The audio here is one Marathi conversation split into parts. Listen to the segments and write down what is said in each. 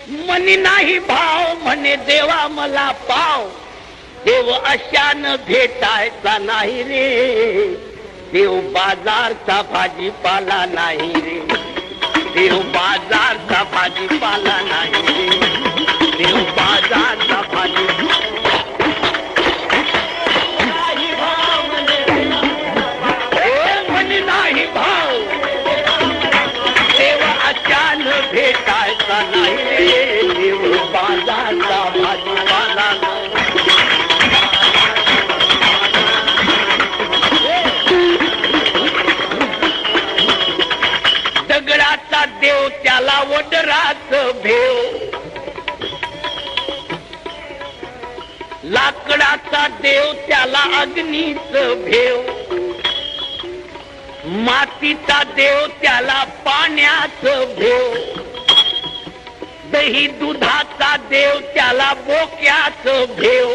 मनी नाही भाव म्हणे देवा मला पाव. देव अशान भेटायचा नाही रे. देव बाजारचा भाजीपाला नाही रे. देव बाजारचा भाजीपाला नाही रे. देव बाजारचा भाजीपाला नाही भाव. देव अचान भेटायचा नाही रे. देव बाजारचा भाजीपाला नाही. दगडाचा देव त्याला वडराच भेव. लाकडाचा देव त्याला अग्नीच भेव. मातीचा देव त्याला पाण्याच भेव. दही दुधाचा देव त्याला बोक्याच भेव.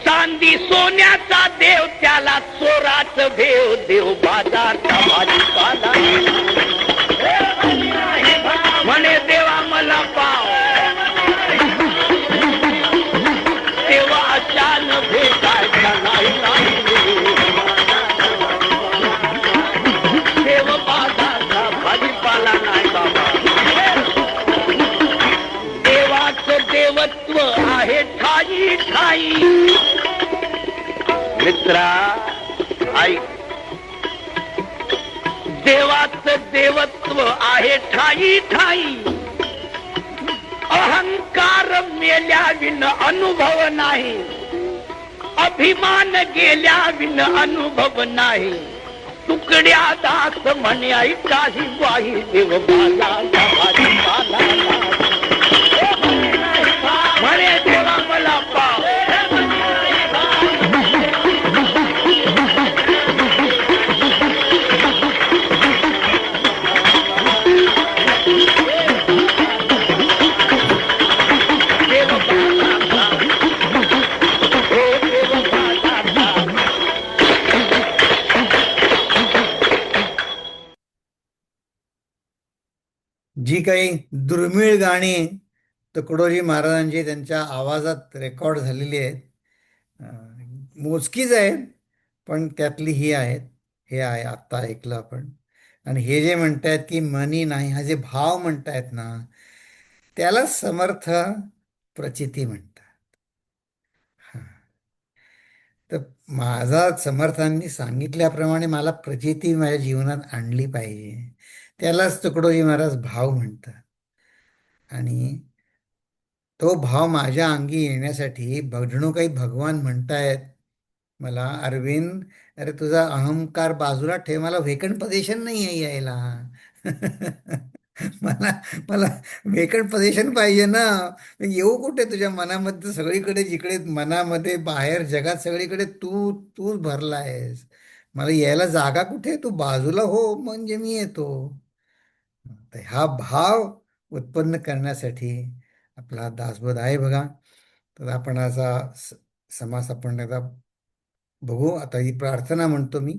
चांदी सोन्याचा देव त्याला चोराच भेव. देव बाजारचा भाजीपाला म्हणे देवा मला पाव. तेव्हा अचान भेटायचा नाही. देव बाजारचा भाजीपाला नाही बाबा. देवाचं देवत्व आहे ठाई ठाई. मित्रा ऐक, देवाचं देवत्व आहे ठाई ठाई. अहंकार मेल्या विन अनुभव नाही. अभिमान गेल्या विन अनुभव नाही. तुकड्या दास म्हणे ऐकाही वाही. देव बाजारचा भाजीपाला म्हणे देवा मला पाव. जी काही दुर्मिळ गाणी तुकडोजी महाराजांची त्यांच्या आवाजात रेकॉर्ड झालेली आहेत, मोजकीच आहेत, पण त्यातली ही आहेत. हे आहे आत्ता ऐकलं आपण. आणि हे जे म्हणतायत की मनी नाही, हा जे भाव म्हणतायत ना, त्याला समर्थ प्रचिती म्हणतात. तर माझा समर्थांनी सांगितल्याप्रमाणे मला प्रचिती माझ्या जीवनात आणली पाहिजे. त्यालाच तुकडोजी महाराज भाव म्हणतात. आणि तो भाव माझ्या अंगी येण्यासाठी जणू काही भगवान म्हणतायत मला, अरविंद, अरे तुझा अहंकार बाजूला ठेव, मला व्हेकंट पोझिशन नाही आहे यायला. मला मला व्हेकंट पोझिशन पाहिजे ना. येऊ कुठे तुझ्या मनामध्ये? सगळीकडे जिकडे मनामध्ये बाहेर जगात सगळीकडे तूच भरला आहेस. मला यायला जागा कुठे? तू बाजूला हो म्हणजे मी येतो. तर हा भाव उत्पन्न करण्यासाठी आपला दासबोध आहे बघा. तर आपण असा समास आपण आता बघू. आता ही प्रार्थना म्हणतो मी.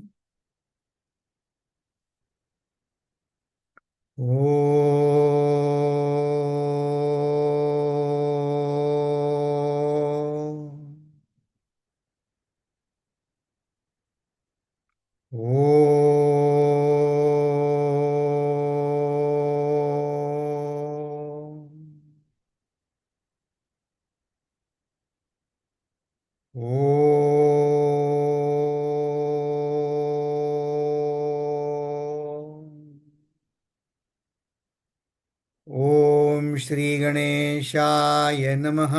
ओम श्री गणेशाय नमः.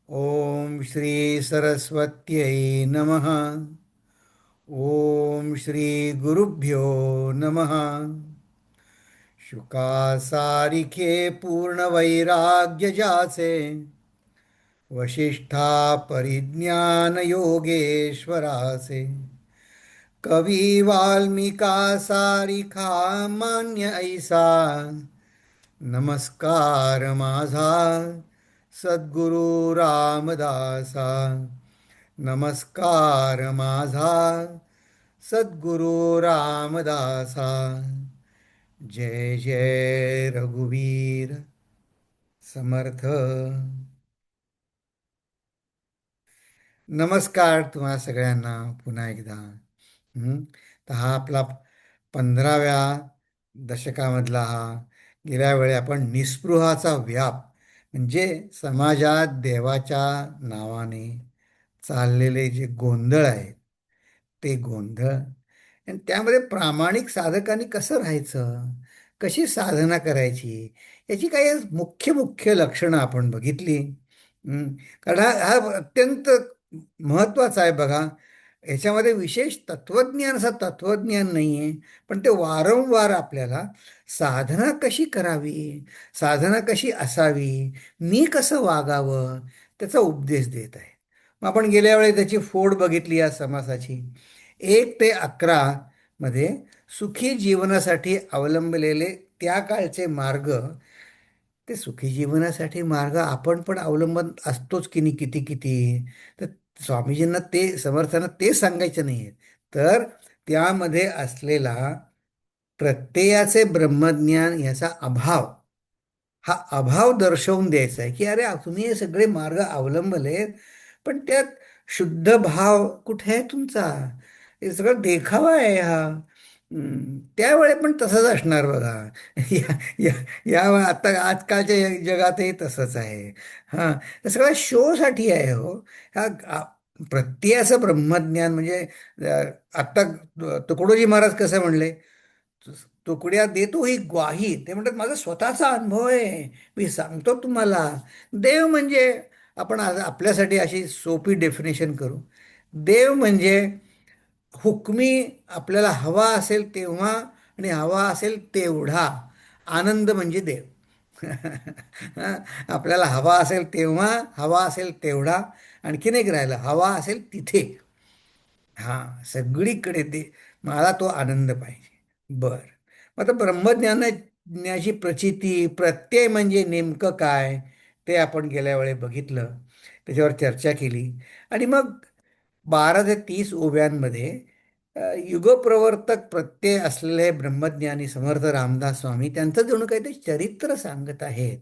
ओम श्री सरस्वत्यै नमः. ओम श्री गुरुभ्यो नमः. शुकासारिखे पूर्ण वैराग्य जाचे, वशिष्ठा परिज्ञान योगेश्वरासे. कवी वाल्मिका सारिखा मान्य ऐसा, नमस्कार माझा सद्गुरु रामदासा. नमस्कार माझा सद्गुरु रामदासा. जय जय रघुवीर समर्थ. नमस्कार तुम्हा सगळ्यांना पुन्हा एकदा. तर हा आपला 15व्या दशकामधला गेल्या वेळी आपण निस्पृहाचा व्याप म्हणजे समाजात देवाच्या नावाने चाललेले जे गोंधळ आहेत ते गोंधळ आणि त्यामध्ये प्रामाणिक साधकांनी कसं राहायचं, कशी साधना करायची, याची काही मुख्य मुख्य लक्षणं आपण बघितली. हं. कारण हा अत्यंत महत्वाचा आहे बघा. याच्यामध्ये विशेष तत्वज्ञान असं तत्वज्ञान नाही आहे, पण ते वारंवार आपल्याला साधना कशी करावी, साधना कशी असावी, मी कसं वागावं, त्याचा उपदेश देत आहे. मग आपण गेल्या वेळी त्याची फोड बघितली या समासाची. 1 ते 11 मध्ये सुखी जीवनासाठी अवलंबलेले त्या काळचे मार्ग, ते सुखी जीवनासाठी मार्ग आपण पण अवलंबन असतोच की नाही, किती किती. तर स्वामीजींना ते समर्थांना ते सांगायचे नाही, तर त्यामध्ये असलेला प्रत्ययाचे ब्रह्मज्ञान याचा अभाव, हा अभाव दर्शवून द्यायचा आहे की अरे तुम्ही हे सगळे मार्ग अवलंबलेत, पण त्यात शुद्ध भाव कुठे आहे तुमचा? हे सगळं देखावा आहे हा. त्यावेळी पण तसंच असणार बघा. या या या आता आजकालच्या जगातही तसंच आहे. हां, हे सगळं शोसाठी आहे हो. हा प्रत्ययाचं ब्रह्मज्ञान म्हणजे आत्ता तुकडोजी महाराज कसं म्हणले, तुकड्या देतो ही ग्वाही. ते म्हणतात माझा स्वतःचा अनुभव आहे, मी सांगतो तुम्हाला. देव म्हणजे आपण आज आपल्यासाठी अशी सोपी डेफिनेशन करू. देव म्हणजे हुकमी, आपल्याला हवा असेल तेव्हा आणि हवा असेल तेवढा आनंद म्हणजे देव. हं, आपल्याला हवा असेल तेव्हा, हवा असेल तेवढा, आणखीन एक राहिलं हवा असेल तिथे. हा, सगळीकडे ते मला तो आनंद पाहिजे. बर, मग आता ब्रह्मज्ञानाची प्रचिती प्रत्यय म्हणजे नेमकं काय, ते आपण गेल्या वेळी बघितलं, त्याच्यावर चर्चा केली. आणि मग 12 ते 30 ओव्यांमध्ये युगप्रवर्तक प्रत्यय असलेले ब्रह्मज्ञानी समर्थ रामदास स्वामी त्यांचं जणू काही ते चरित्र सांगत आहेत.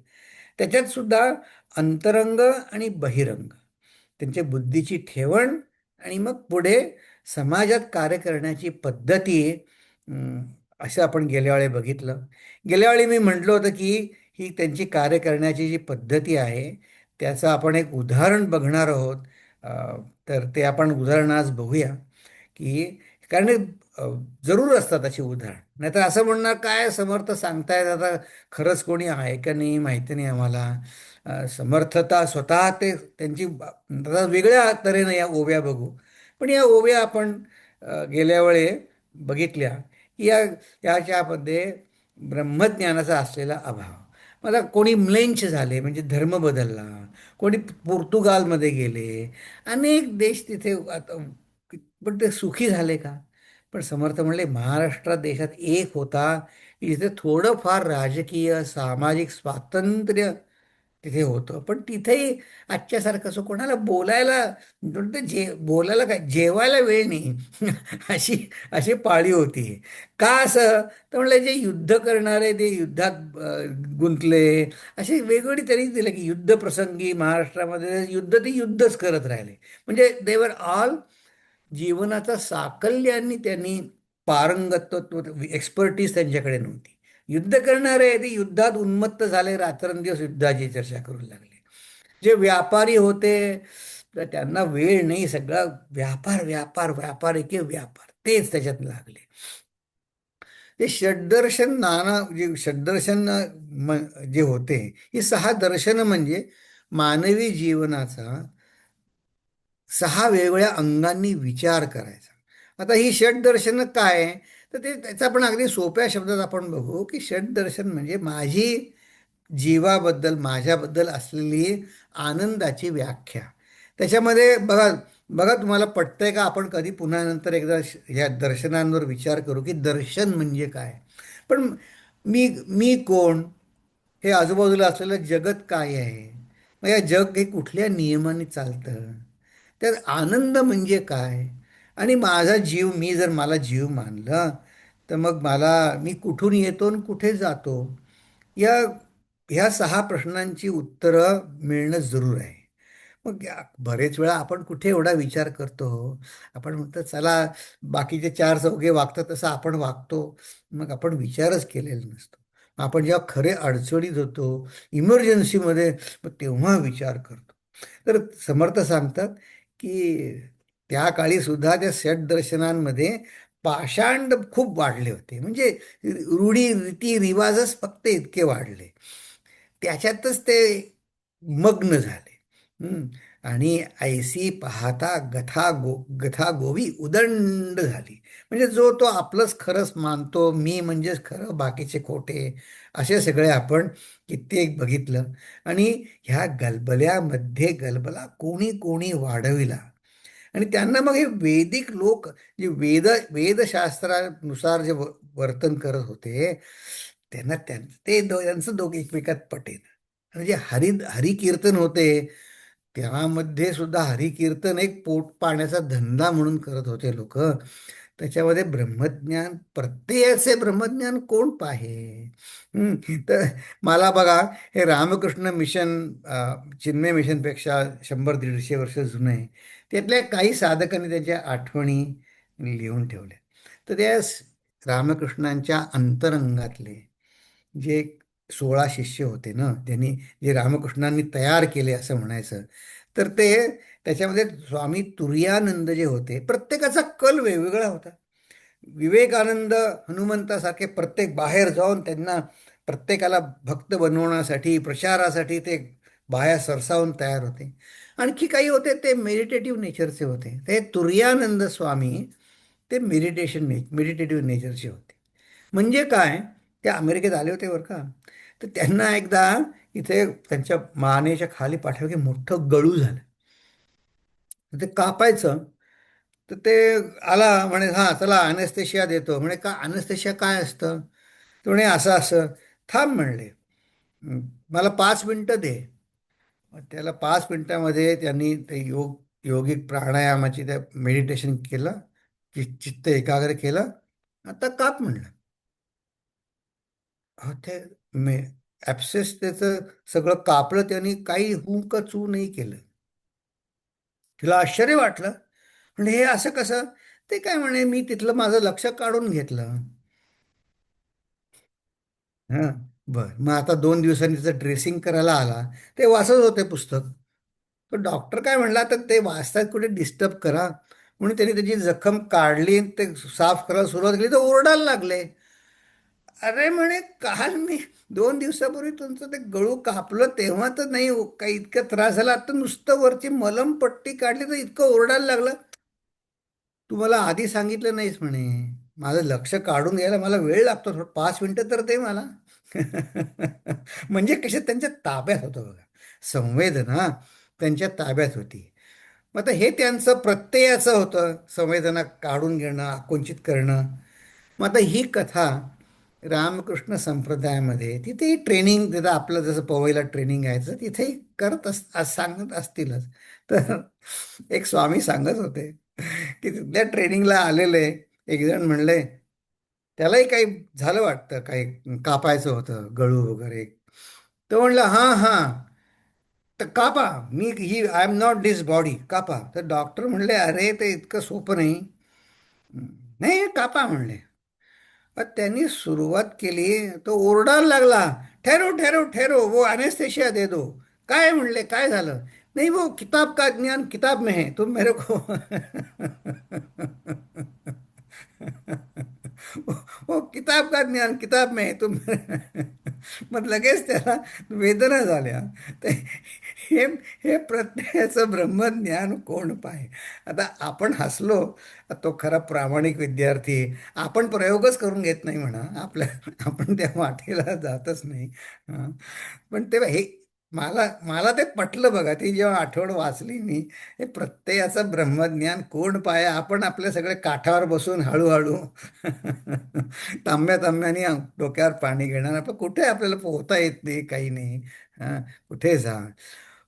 त्याच्यात सुद्धा अंतरंग आणि बहिरंग, त्यांच्या बुद्धीची ठेवण, आणि मग पुढे समाजात कार्य करण्याची पद्धती, अं, असं आपण गेल्या वेळी बघितलं. गेल्या वेळी मी म्हटलं होतं की ही त्यांची कार्य करण्याची जी पद्धती आहे त्याचं आपण एक उदाहरण बघणार आहोत. तर ते आपण उदाहरण आज बघूया की, कारण अ, जरूर असतात अशी उदाहरण. नाहीतर असं म्हणणार काय समर्थ सांगतायत आता, खरंच कोणी आहे का नाही माहिती नाही आम्हाला. समर्थता स्वतः ते त्यांची आता वेगळ्या तऱ्हेनं या ओव्या बघू. पण या ओव्या आपण गेल्या वेळी बघितल्या. या याच्यामध्ये ब्रह्मज्ञानाचा असलेला अभाव. मला कोणी म्लेंच झाले म्हणजे धर्म बदलला, कोणी पोर्तुगालमध्ये गेले, अनेक देश तिथे आता, पण ते सुखी झाले का? पण समर्थ म्हणले महाराष्ट्रात देशात एक होता की जिथे थोडंफार राजकीय सामाजिक स्वातंत्र्य तिथे होतं, पण तिथेही आजच्यासारखं असं कोणाला बोलायला, बोलायला काय, जेवायला वेळ नाही. अशी अशी पाळी होती. का असं? तर म्हणलं जे युद्ध करणारे ते युद्धात गुंतले. अशी वेगवेगळी तरी दिलं की युद्ध प्रसंगी महाराष्ट्रामध्ये युद्ध ते युद्धच करत राहिले. म्हणजे देवर ऑल, जीवनाचा साकल्याने त्यांनी पारंगतत्व, एक्सपर्टीज त्यांच्याकडे नव्हती. युद्ध करणारे ते युद्धात उन्मत्त झाले, रात्रंदिवस युद्धाची चर्चा करू लागले. जे व्यापारी होते तर त्यांना वेळ नाही, सगळा व्यापार व्यापार व्यापार एके व्यापार, तेच त्याच्यात लागले. ते षड्दर्शन, नाना जे षड्दर्शन जे होते, ही 6 दर्शन म्हणजे मानवी जीवनाचा 6 वेगवेगळ्या अंगांनी विचार करायचा. आता ही षड्दर्शनं काय आहे? तर ते त्याचं आपण अगदी सोप्या शब्दात आपण बघू की षड्दर्शन म्हणजे माझी जीवाबद्दल, माझ्याबद्दल असलेली आनंदाची व्याख्या. त्याच्यामध्ये बघा, बघा तुम्हाला पटतंय का? आपण कधी पुन्हा नंतर एकदा या दर्शनांवर विचार करू की दर्शन म्हणजे काय. पण मी कोण, हे आजूबाजूला असलेलं जगत काय आहे, मग या जग हे कुठल्या नियमाने चालतं, त्यात आनंद म्हणजे काय, आणि माझा जीव, मी जर मला जीव मानलं तर मग मी कुठून येतो आणि कुठे जातो, या ह्या 6 प्रश्नांची उत्तरं मिळणं जरूर आहे. मग बरेच वेळा आपण कुठे एवढा विचार करतो. आपण म्हणतो चला, बाकीचे चार चौघे वागतात तसं आपण वागतो. मग आपण विचारच केलेला नसतो. आपण जेव्हा खरे अडचणीत होतो, इमर्जन्सीमध्ये, मग तेव्हा विचार करतो. तर समर्थ सांगतात की त्या काळी सुद्धा त्या सेट दर्शनांमध्ये पाषांड खूप वाढले होते. म्हणजे रूढी रीती रिवाजच फक्त इतके वाढले, त्याच्यातच ते मग्न झाले. हं. आणि ऐसी पाहता गथा गोवी उदंड झाली. म्हणजे जो तो आपलंच खरंच मानतो, मी म्हणजेच खरं, बाकीचे खोटे, असे सगळे आपण कित्येक बघितलं. आणि ह्या गलबल्यामध्ये गलबला कोणी कोणी वाढविला. आणि त्यांना मग हे वैदिक लोक जे वेदशास्त्रानुसार जे वर्तन करत होते, त्यांना त्यांचं दोघे एकमेकात पटेल. म्हणजे हरिकीर्तन होते, त्यामध्ये सुद्धा हरिकीर्तन एक पोट पाण्याचा धंदा म्हणून करत होते लोक. त्याच्यामध्ये ब्रह्मज्ञान, प्रत्ययाचे ब्रह्मज्ञान कोण पाहे? हं. तर मला बघा, हे रामकृष्ण मिशन चिन्मय मिशनपेक्षा 100-150 वर्ष जुनं आहे. त्यातल्या काही साधकांनी त्याच्या आठवणी लिहून ठेवल्या. तर त्या रामकृष्णांच्या अंतरंगातले जे 16 शिष्य होते ना, त्यांनी जे रामकृष्णांनी तयार केले असं म्हणायचं, तर ते त्याच्यामध्ये स्वामी तुर्यानंद जे होते, प्रत्येकाचा कल वेगवेगळा होता. विवेकानंद हनुमंतासारखे प्रत्येक बाहेर जाऊन त्यांना प्रत्येकाला भक्त बनवण्यासाठी, प्रचारासाठी ते बाहेर सरसावून तयार होते. आणखी काही होते ते मेडिटेटिव्ह नेचरचे होते. ते तुर्यानंद स्वामी ते मेडिटेटिव्ह नेचरचे होते. म्हणजे काय, ते अमेरिकेत आले होते बरं का. तर त्यांना एकदा इथे त्यांच्या मानेच्या खाली पाठीमागे मोठं गळू झालं. तर ते कापायचं. तर ते आला म्हणे, हां चला अनेस्थेशिया देतो. म्हणे का अनेस्थेशिया काय असतं? तो म्हणे असं असं. थांब म्हणले, "हं, मला 5 मिनटं दे." मग त्याला 5 मिनिटामध्ये त्यांनी ते योगिक प्राणायामाची त्या मेडिटेशन केलं, चित्त एकाग्र केलं. आता काप म्हणलं. ते मे ॲप्सेस त्याचं सगळं कापलं त्यांनी, काही हू का चू नाही केलं. तिला आश्चर्य वाटलं. म्हणजे हे असं कसं? ते काय म्हणे, मी तिथलं माझं लक्ष काढून घेतलं. हां, बरं. मग आता 2 दिवसांनी तिचं ड्रेसिंग करायला आला. ते वाचत होते पुस्तक. तर डॉक्टर काय म्हणला, तर ते वाचतायत कुठे डिस्टर्ब करा. म्हणून त्यांनी त्याची जखम काढली, ते साफ करायला सुरुवात केली, तर ओरडायला लागले. अरे म्हणे, काल मी 2 दिवसापूर्वी तुमचं ते गळू कापलं तेव्हा तर नाही काही इतका त्रास झाला, आता नुसतं वरची मलमपट्टी काढली तर इतकं ओरडायला लागलं. तू मला आधी सांगितलं नाहीस म्हणे. माझं लक्ष काढून घ्यायला मला वेळ लागतो, 5 मिनिटं तर दे मला. म्हणजे कसे त्यांच्या ताब्यात होतं बघा. संवेदना त्यांच्या ताब्यात होती. मग आता हे त्यांचं प्रत्ययाचं होतं, संवेदना काढून घेणं, आकुंचित करणं. मग आता ही कथा रामकृष्ण संप्रदायामध्ये तिथेही ट्रेनिंग, तिथं आपलं जसं पवईला ट्रेनिंग आहे तसं तिथेही सांगत असतीलच. तर एक स्वामी सांगत होते की तिथल्या ट्रेनिंगला आलेले एक जण म्हणले, त्यालाही काही झालं वाटतं, काही कापायचं होतं गळू वगैरे. तो म्हणला, हां हां, तर कापा, मी ही I am not this body, Kapa. तर डॉक्टर म्हणले, अरे ते इतकं सोपं नाही. नाही, कापा म्हणले. मग त्यांनी सुरुवात केली, तो ओरडायला लागला, ठहरो ठहरो ठहरो, वो अनेस्थेशिया दे दो. काय म्हणले, काय झालं? नाही, वो किताब का ज्ञान किताब में है, तुम मेरे को वो किताब का ज्ञान किताब में है तुम. मग लगेच त्याला वेदना झाल्या. ते हे हे प्रत्ययाचं ब्रह्मज्ञान कोण पाहे? आता आपण हसलो, तो खरा प्रामाणिक विद्यार्थी. आपण प्रयोगच करून घेत नाही म्हणा, आपण त्या वाटेला जातच नाही. हं. पण तेव्हा हे मला मला ते पटलं बघा. ती जेव्हा आठवण वाचली मी, हे प्रत्ययाचं ब्रह्मज्ञान कोण पाहे? आपण आपले सगळे काठावर बसून हळूहळू तांब्या तांब्याने डोक्यावर पाणी घेणार, आपण कुठे, आपल्याला पोहता येत नाही, काही नाही. हां, कुठे जा.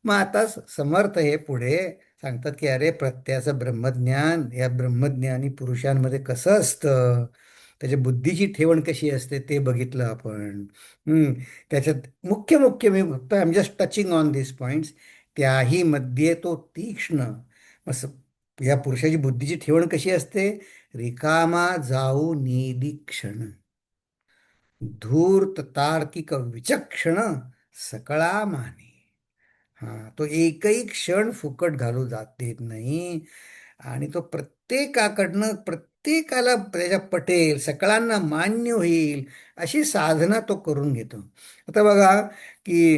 मग आता समर्थ हे पुढे सांगतात की अरे, प्रत्ययाचं ब्रह्मज्ञान या ब्रह्मज्ञानी पुरुषांमध्ये कसं असतं? त्याच्या बुद्धीची ठेवण कशी असते ते बघितलं आपण. हम्म, त्याच्यात मुख्य मुख्य मी फक्त I am just touching on this points. त्याही मध्ये तो तीक्ष्ण. मग या पुरुषाची बुद्धीची ठेवण कशी असते? रिकामा जाऊ निरीक्षण, धूर्त तार्किक विचक्षण, सकळा माने. हा, तो एकही क्षण फुकट घालू जात देत नाही. आणि तो प्रत्येकाला त्याच्या पटेल, सकळांना मान्य होईल अशी साधना तो करून घेतो. आता बघा की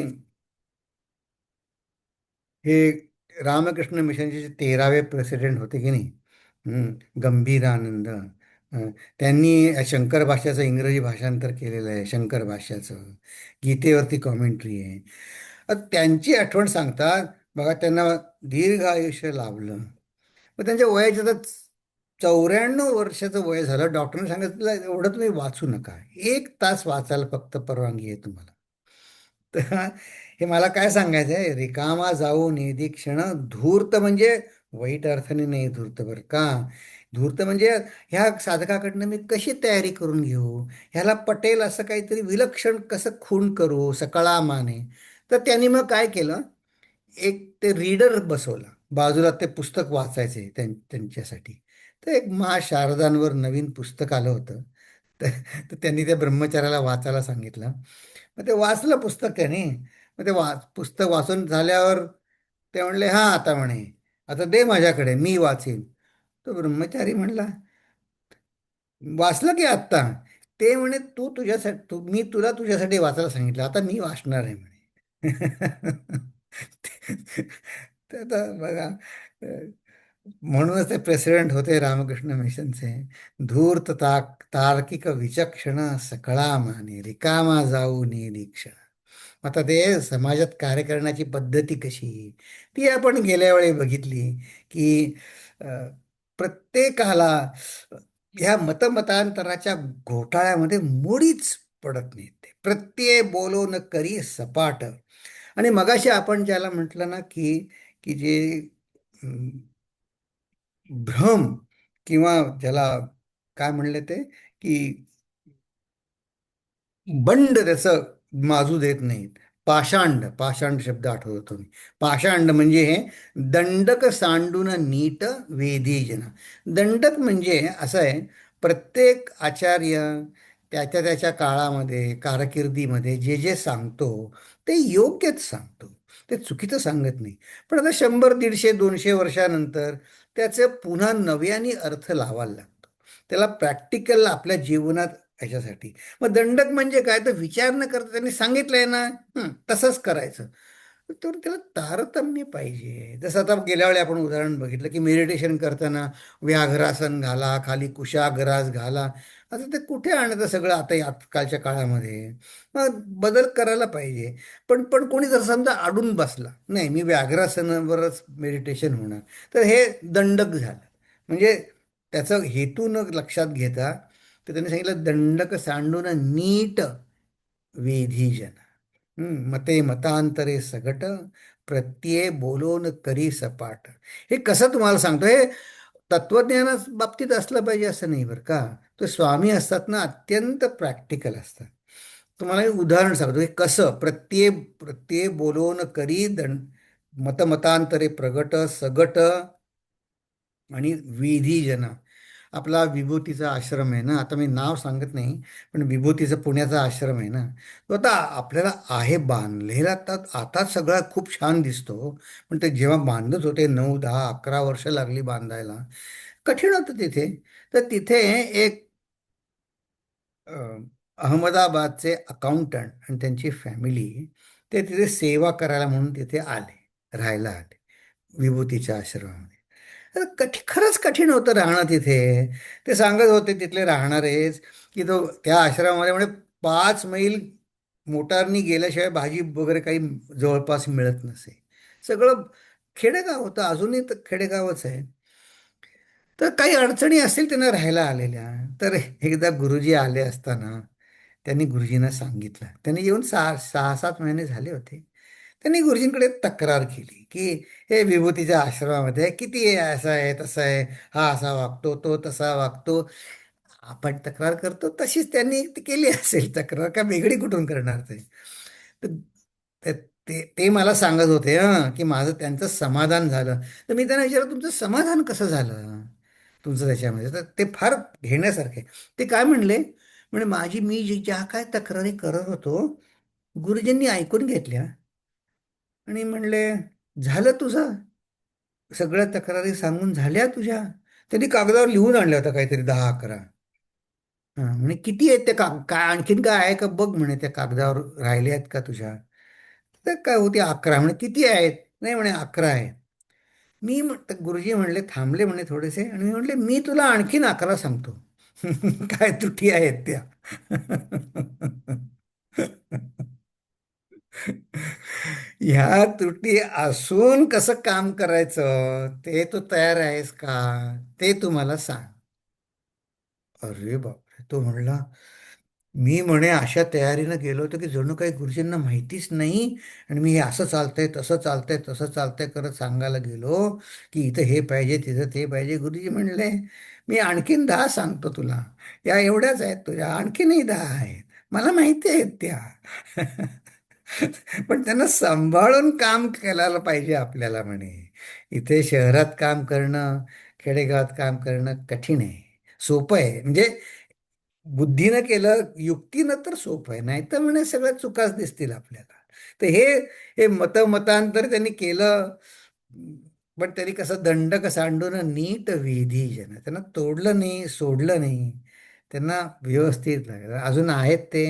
हे रामकृष्ण मिशनचे जे 13वे प्रेसिडेंट होते की नाही, गंभीरानंद, त्यांनी शंकर भाष्याचं इंग्रजी भाषांतर केलेलं आहे. शंकर भाष्याचं गीतेवरती कॉमेंट्री आहे. त्यांची आठवण सांगतात. बघा, त्यांना दीर्घ आयुष्य लाभलं. मग त्यांच्या वयाच्या आता 94 वर्षाचं वय झालं. डॉक्टरने सांगितलं एवढं तुम्ही वाचू नका, 1 तास वाचायला फक्त परवानगी आहे तुम्हाला. तर हे मला काय सांगायचं आहे, रिकामा जाऊ निरीक्षण. धूर्त म्हणजे वाईट अर्थाने नाही धूर्त, बरं का. धूर्त म्हणजे ह्या साधकाकडनं मी कशी तयारी करून घेऊ, ह्याला पटेल असं काहीतरी विलक्षण कसं खूण करू, सकळा माने. तर त्यांनी मग काय केलं, एक ते रीडर बसवला बाजूला, ते पुस्तक वाचायचे त्यांच्यासाठी. तर एक शारदांवर नवीन पुस्तक आलं होतं. तर तर त्यांनी त्या ब्रह्मचार्याला वाचायला सांगितलं. मग ते वाचलं पुस्तक त्याने. मग ते पुस्तक वाचून झाल्यावर ते म्हणले, हां आता म्हणे, आता दे माझ्याकडे, मी वाचीन. तो ब्रह्मचारी म्हणला, वाचलं की आत्ता? ते म्हणे, मी तुला तुझ्यासाठी वाचायला सांगितलं, आता मी वाचणार आहे म्हणे. तर आता बघा, म्हणूनच ते प्रेसिडेंट होते रामकृष्ण मिशनचे. धूर्त तार्किक विचक्षण, सकळा माने, रिकामा जाऊ निरीक्षण. आता ते समाजात कार्य करण्याची पद्धती कशी, ती आपण गेल्या वेळी बघितली की अ, प्रत्येकाला ह्या मतमतांतराच्या घोटाळ्यामध्ये मुळीच पडत नाहीत ते. प्रत्यय बोलो न करी सपाट. आणि मगाशी आपण ज्याला म्हटलं ना की की जे अं, भ्रम, किंवा ज्याला काय म्हणले ते, की बंड त्याचं माजू देत नाहीत. पाषांड, पाषांड शब्द आठवतो मी. पाषांड म्हणजे हे दंडक सांडून नीट वेधी जना. दंडक म्हणजे असं आहे, प्रत्येक आचार्य त्याच्या त्याच्या काळामध्ये कारकिर्दीमध्ये जे जे सांगतो ते योग्यच सांगतो, ते चुकीचं सांगत नाही. पण आता 100, 150, 200 वर्षानंतर त्याचे पुन्हा नव्याने अर्थ लावायला लागतो. त्याला प्रॅक्टिकल आपल्या जीवनात ह्याच्यासाठी. मग दंडक म्हणजे काय, तर विचार न करता त्यांनी सांगितलंय ना, तसंच करायचं. तर त्याला तारतम्य पाहिजे. जसं आता गेल्या वेळी आपण उदाहरण बघितलं की मेडिटेशन करताना व्याघ्रासन घाला, खाली कुशाग्रास घाला. आता ते कुठे आणतं सगळं आता आजकालच्या काळामध्ये. मग बदल करायला पाहिजे. पण पण कोणी जर समजा अडून बसला, नाही मी व्याघ्रासनावरच मेडिटेशन होणार, तर हे दंडक झालं. म्हणजे त्याचं हेतू न लक्षात घेता, तर त्यांनी सांगितलं, दंडक सांडून नीट वेधीजन. मते मतांतरे सगट, प्रत्यय बोलोन करी सपाट. हे कसं तुम्हाला सांगतो, हे तत्वज्ञाना बाबतीत असलं पाहिजे असं नाही बरं का. तो स्वामी असतात ना, अत्यंत प्रॅक्टिकल असतात. तुम्हाला एक उदाहरण सांगतो, हे कसं प्रत्यय प्रत्यय बोलोन करी मतमतांतरे प्रगट सगट आणि विधी. आपला विभूतीचा आश्रम आहे ना, आता मी नाव सांगत नाही, पण विभूतीचा पुण्याचा आश्रम आहे ना, तो आता आपल्याला आहे बांधलेला. आता सगळा खूप छान दिसतो. पण ते जेव्हा बांधत होते, 9, 10, 11 वर्ष लागली बांधायला, कठीण होतं तिथे. तर तिथे एक अ, अहमदाबादचे अकाउंटंट आणि त्यांची फॅमिली, ते तिथे सेवा करायला म्हणून तिथे आले, राहायला आले विभूतीच्या आश्रमामध्ये. खरंच कठीण होतं राहणं तिथे. ते सांगत होते तिथले राहणारेच, की तो त्या आश्रमामध्ये म्हणजे 5 मैल मोटारनी गेल्याशिवाय भाजी वगैरे काही जवळपास मिळत नसे. सगळं खेडेगाव होतं, अजूनही तर खेडेगावच आहे. तर काही अडचणी असतील त्यांना राहायला आलेल्या. तर एकदा गुरुजी आले असताना त्यांनी गुरुजींना सांगितलं. त्यांनी येऊन 6, 7 महिने झाले होते. त्यांनी गुरुजींकडे तक्रार केली की हे विभूतीच्या आश्रमामध्ये किती आहे, असं आहे तसं आहे, हा असा वागतो तो तसा वागतो. आपण तक्रार करतो तशीच त्यांनी ती केली असेल तक्रार, का वेगळी कुठून करणार ते. तर ते ते मला सांगत होते की माझं त्यांचं समाधान झालं. तर मी त्यांना विचारलं, तुमचं समाधान कसं झालं तुमचं त्याच्यामध्ये? तर ते फार घेण्यासारखे. ते काय म्हणले, म्हणजे मी ज्या काय तक्रारी करत होतो, गुरुजींनी ऐकून घेतल्या आणि म्हणले, झालं तुझं, सगळ्या तक्रारी सांगून झाल्या तुझ्या. त्यांनी कागदावर लिहून आणल्या होत्या काहीतरी 10-11. हा म्हणे किती आहेत ते काय आणखीन काय आहे का बघ म्हणे त्या कागदावर, राहिले आहेत का तुझ्या? तर काय होती 11. म्हणे किती आहेत? नाही म्हणे 11 आहेत. तर गुरुजी म्हणले, थांबले म्हणे थोडेसे आणि मी म्हणले, मी तुला आणखीन 11 सांगतो. काय त्रुटी आहेत त्या. ह्या त्रुटी असून कसं काम करायचं ते तू तयार आहेस का, ते तू मला सांग. अरे बापरे, तो म्हणला, मी म्हणे अशा तयारीनं गेलो होतो की जणू काही गुरुजींना माहितीच नाही, आणि मी हे असं चालतंय तसं चालतंय तसं चालतंय करत सांगायला गेलो की इथं हे पाहिजे तिथं ते पाहिजे. गुरुजी म्हणले, मी आणखीन 10 सांगतो तुला, या एवढ्याच आहेत तुझ्या, आणखीनही 10 आहेत, मला माहिती आहेत त्या. पण त्यांना सांभाळून काम करायला पाहिजे आपल्याला म्हणे. इथे शहरात काम करणं, खेडेगावात काम करणं कठीण आहे. सोपं आहे म्हणजे बुद्धीनं केलं, युक्तीनं तर सोपं आहे, नाही तर म्हणे सगळ्या चुकाच दिसतील आपल्याला. तर हे हे मतांतर त्यांनी केलं. पण तरी कसं दंडक सांडून नीट विधी जन, त्यांना तोडलं नाही सोडलं नाही, त्यांना व्यवस्थित लागलं. अजून आहेत ते.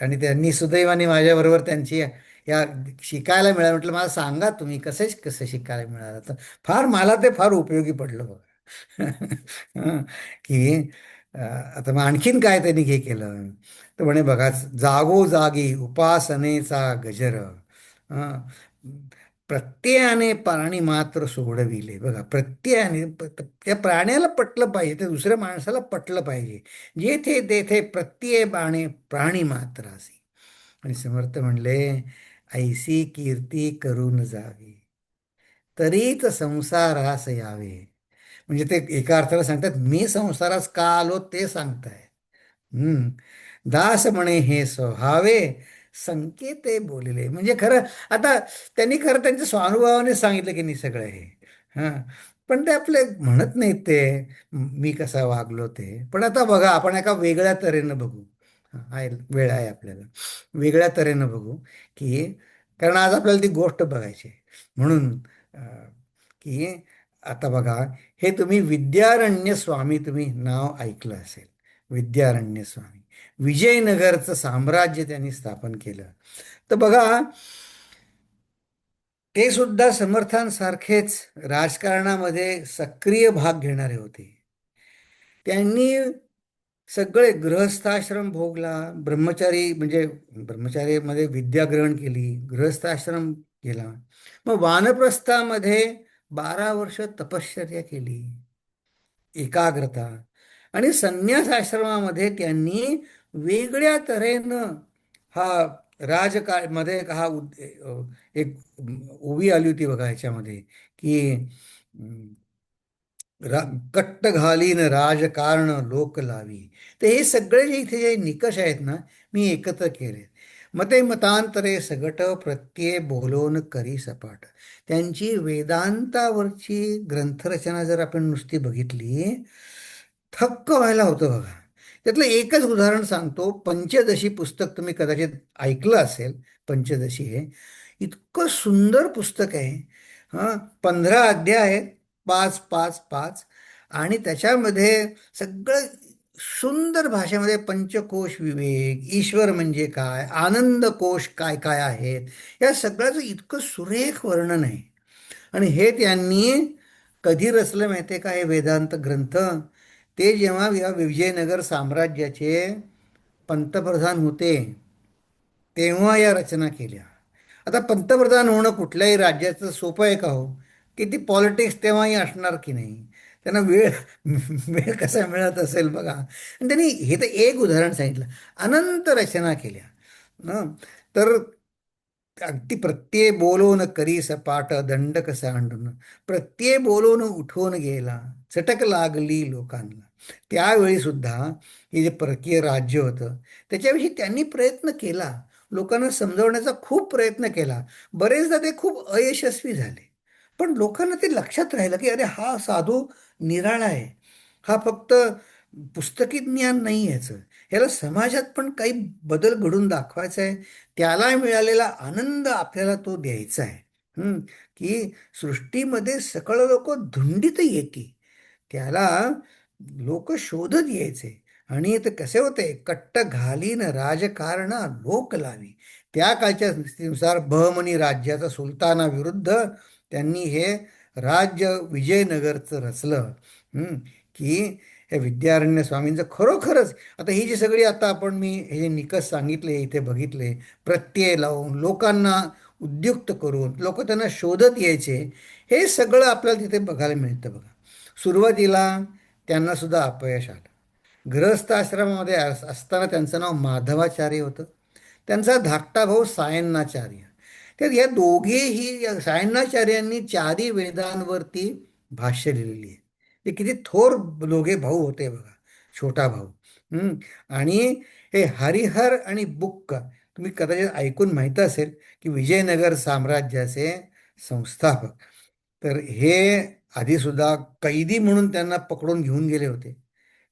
आणि त्यांनी सुदैवाने माझ्याबरोबर त्यांची या शिकायला मिळालं. म्हटलं, मला सांगा तुम्ही कसं शिकायला मिळालं. तर मला ते फार उपयोगी पडलं बघा. हं, की आता मग आणखीन काय त्यांनी हे केलं. तर म्हणे बघा, जागोजागी उपासनेचा गजर, हं, प्रत्ययाने प्राणी मात्र सोडविले. बघा, प्रत्ययाने त्या प्राण्याला पटलं पाहिजे, त्या दुसऱ्या माणसाला पटलं पाहिजे. जेथे तेथे प्रत्यय बाणे प्राणी मात्र असे. आणि समर्थ म्हणले, ऐसी कीर्ती करून जावी, तरीच संसारास यावे. म्हणजे ते एका अर्थाला सांगतात, मी संसारास का आलो ते सांगताय. हम्म. दास म्हणे हे स्वभावे, संकेते बोलिले. म्हणजे खरं, आता त्यांनी खरं त्यांच्या स्वानुभवाने सांगितलं की नाही सगळं हे. हा. पण ते आपले म्हणत नाहीत ते, मी कसा वागलो ते. पण आता बघा, आपण एका वेगळ्या तऱ्हेनं बघू. वेळ आहे आपल्याला, वेगळ्या तऱ्हेनं बघू. की कारण आज आपल्याला ती गोष्ट बघायची आहे. म्हणून की आता बघा, हे तुम्ही विद्यारण्य स्वामी, तुम्ही नाव ऐकलं असेल. विद्यारण्य स्वामी, विजयनगरचं साम्राज्य त्यांनी स्थापन केलं. तर बघा, ते सुद्धा समर्थांसारखेच राजकारणामध्ये सक्रिय भाग घेणारे होते. त्यांनी सगळे गृहस्थाश्रम भोगला. ब्रह्मचारी म्हणजे ब्रह्मचारीमध्ये विद्या ग्रहण केली, गृहस्थाश्रम केला. मग वानप्रस्थामध्ये 12 वर्ष तपश्चर्या केली, एकाग्रता. आणि संन्यास आश्रमामध्ये त्यांनी वेगळ्या तऱ्हेनं हा राजकाळ मध्ये एक उभी आली होती बघा ह्याच्यामध्ये, की रा कट्ट घालीन राजकारण लोक लावी. तर हे सगळे जे इथे जे निकष आहेत ना, मी एकत्र केले. मते मतांतरे सगट प्रत्यय बोलवून करी सपाट. त्यांची वेदांतावरची ग्रंथरचना जर आपण नुसती बघितली, थक्क व्हायला होतं बघा. त्यातलं एकच उदाहरण सांगतो. पंचदशी पुस्तक तुम्ही कदाचित ऐकलं असेल. पंचदशी हे इतकं सुंदर पुस्तक आहे. हां, 15 अध्याय आहेत, 5 5 5. आणि त्याच्यामध्ये सगळं सुंदर भाषेमध्ये पंचकोश विवेक, ईश्वर म्हणजे काय, आनंद कोश काय काय आहेत, या सगळ्याचं इतकं सुरेख वर्णन आहे. आणि हे त्यांनी कधी रचलं माहिती आहे का, हे वेदांत ग्रंथ? ते जेव्हा या विजयनगर साम्राज्याचे पंतप्रधान होते, तेव्हा या रचना केल्या. आता पंतप्रधान होणं कुठल्याही राज्याचं सोपं आहे का हो? किती पॉलिटिक्स तेव्हाही असणार की नाही. त्यांना वेळ वेळ कसा मिळत असेल बघा. आणि त्यांनी हे तर एक उदाहरण सांगितलं, अनंत रचना केल्या. हं. तर अगदी प्रत्यय बोलवून करी सपाट दंड कसा अंडून, प्रत्यय बोलवून उठवून गेला, चटक लागली लोकांना. त्यावेळी सुद्धा हे जे परकीय राज्य होतं त्याच्याविषयी त्यांनी प्रयत्न केला, लोकांना समजवण्याचा खूप प्रयत्न केला. बरेचदा ते खूप अयशस्वी झाले, पण लोकांना ते लक्षात राहिलं की अरे हा साधू निराळा आहे, हा फक्त पुस्तकी ज्ञान नाही याचं, ह्याला समाजात पण काही बदल घडून दाखवायचा आहे, त्याला मिळालेला आनंद आपल्याला तो द्यायचा आहे. की सृष्टीमध्ये सकळ लोक धुंडीत येते, त्याला लोक शोधत यायचे. आणि ते कसे होते, कट्ट घालीन राजकारण लोक लावी. त्या काळच्या स्थितीनुसार बहमनी राज्याचा सुलतानाविरुद्ध त्यांनी हे राज्य विजयनगरचं रचलं. की हे विद्यारण्य स्वामींचं खरोखरच, आता ही जी सगळी आता आपण मी हे जे निकष सांगितले इथे बघितले, प्रत्यय लावून लोकांना उद्युक्त करून लोक त्यांना शोधत यायचे, हे सगळं आपल्याला तिथे बघायला मिळतं बघा. सुरुवातीला त्यांना सुद्धा अपयश आलं. गृहस्थ आश्रमामध्ये असताना त्यांचं नाव माधवाचार्य होतं, त्यांचा धाकटा भाऊ सायन्नाचार्य. तर या दोघेही सायन्नाचार्यांनी चारी वेदांवरती भाष्य लिहिलेली आहे. ते किती थोर दोघे भाऊ होते बघा, छोटा भाऊ. आणि हे हरिहर आणि बुक्क, तुम्ही कदाचित ऐकून माहीत असेल की विजयनगर साम्राज्याचे संस्थापक. तर हे आधीसुद्धा कैदी म्हणून त्यांना पकडून घेऊन गेले होते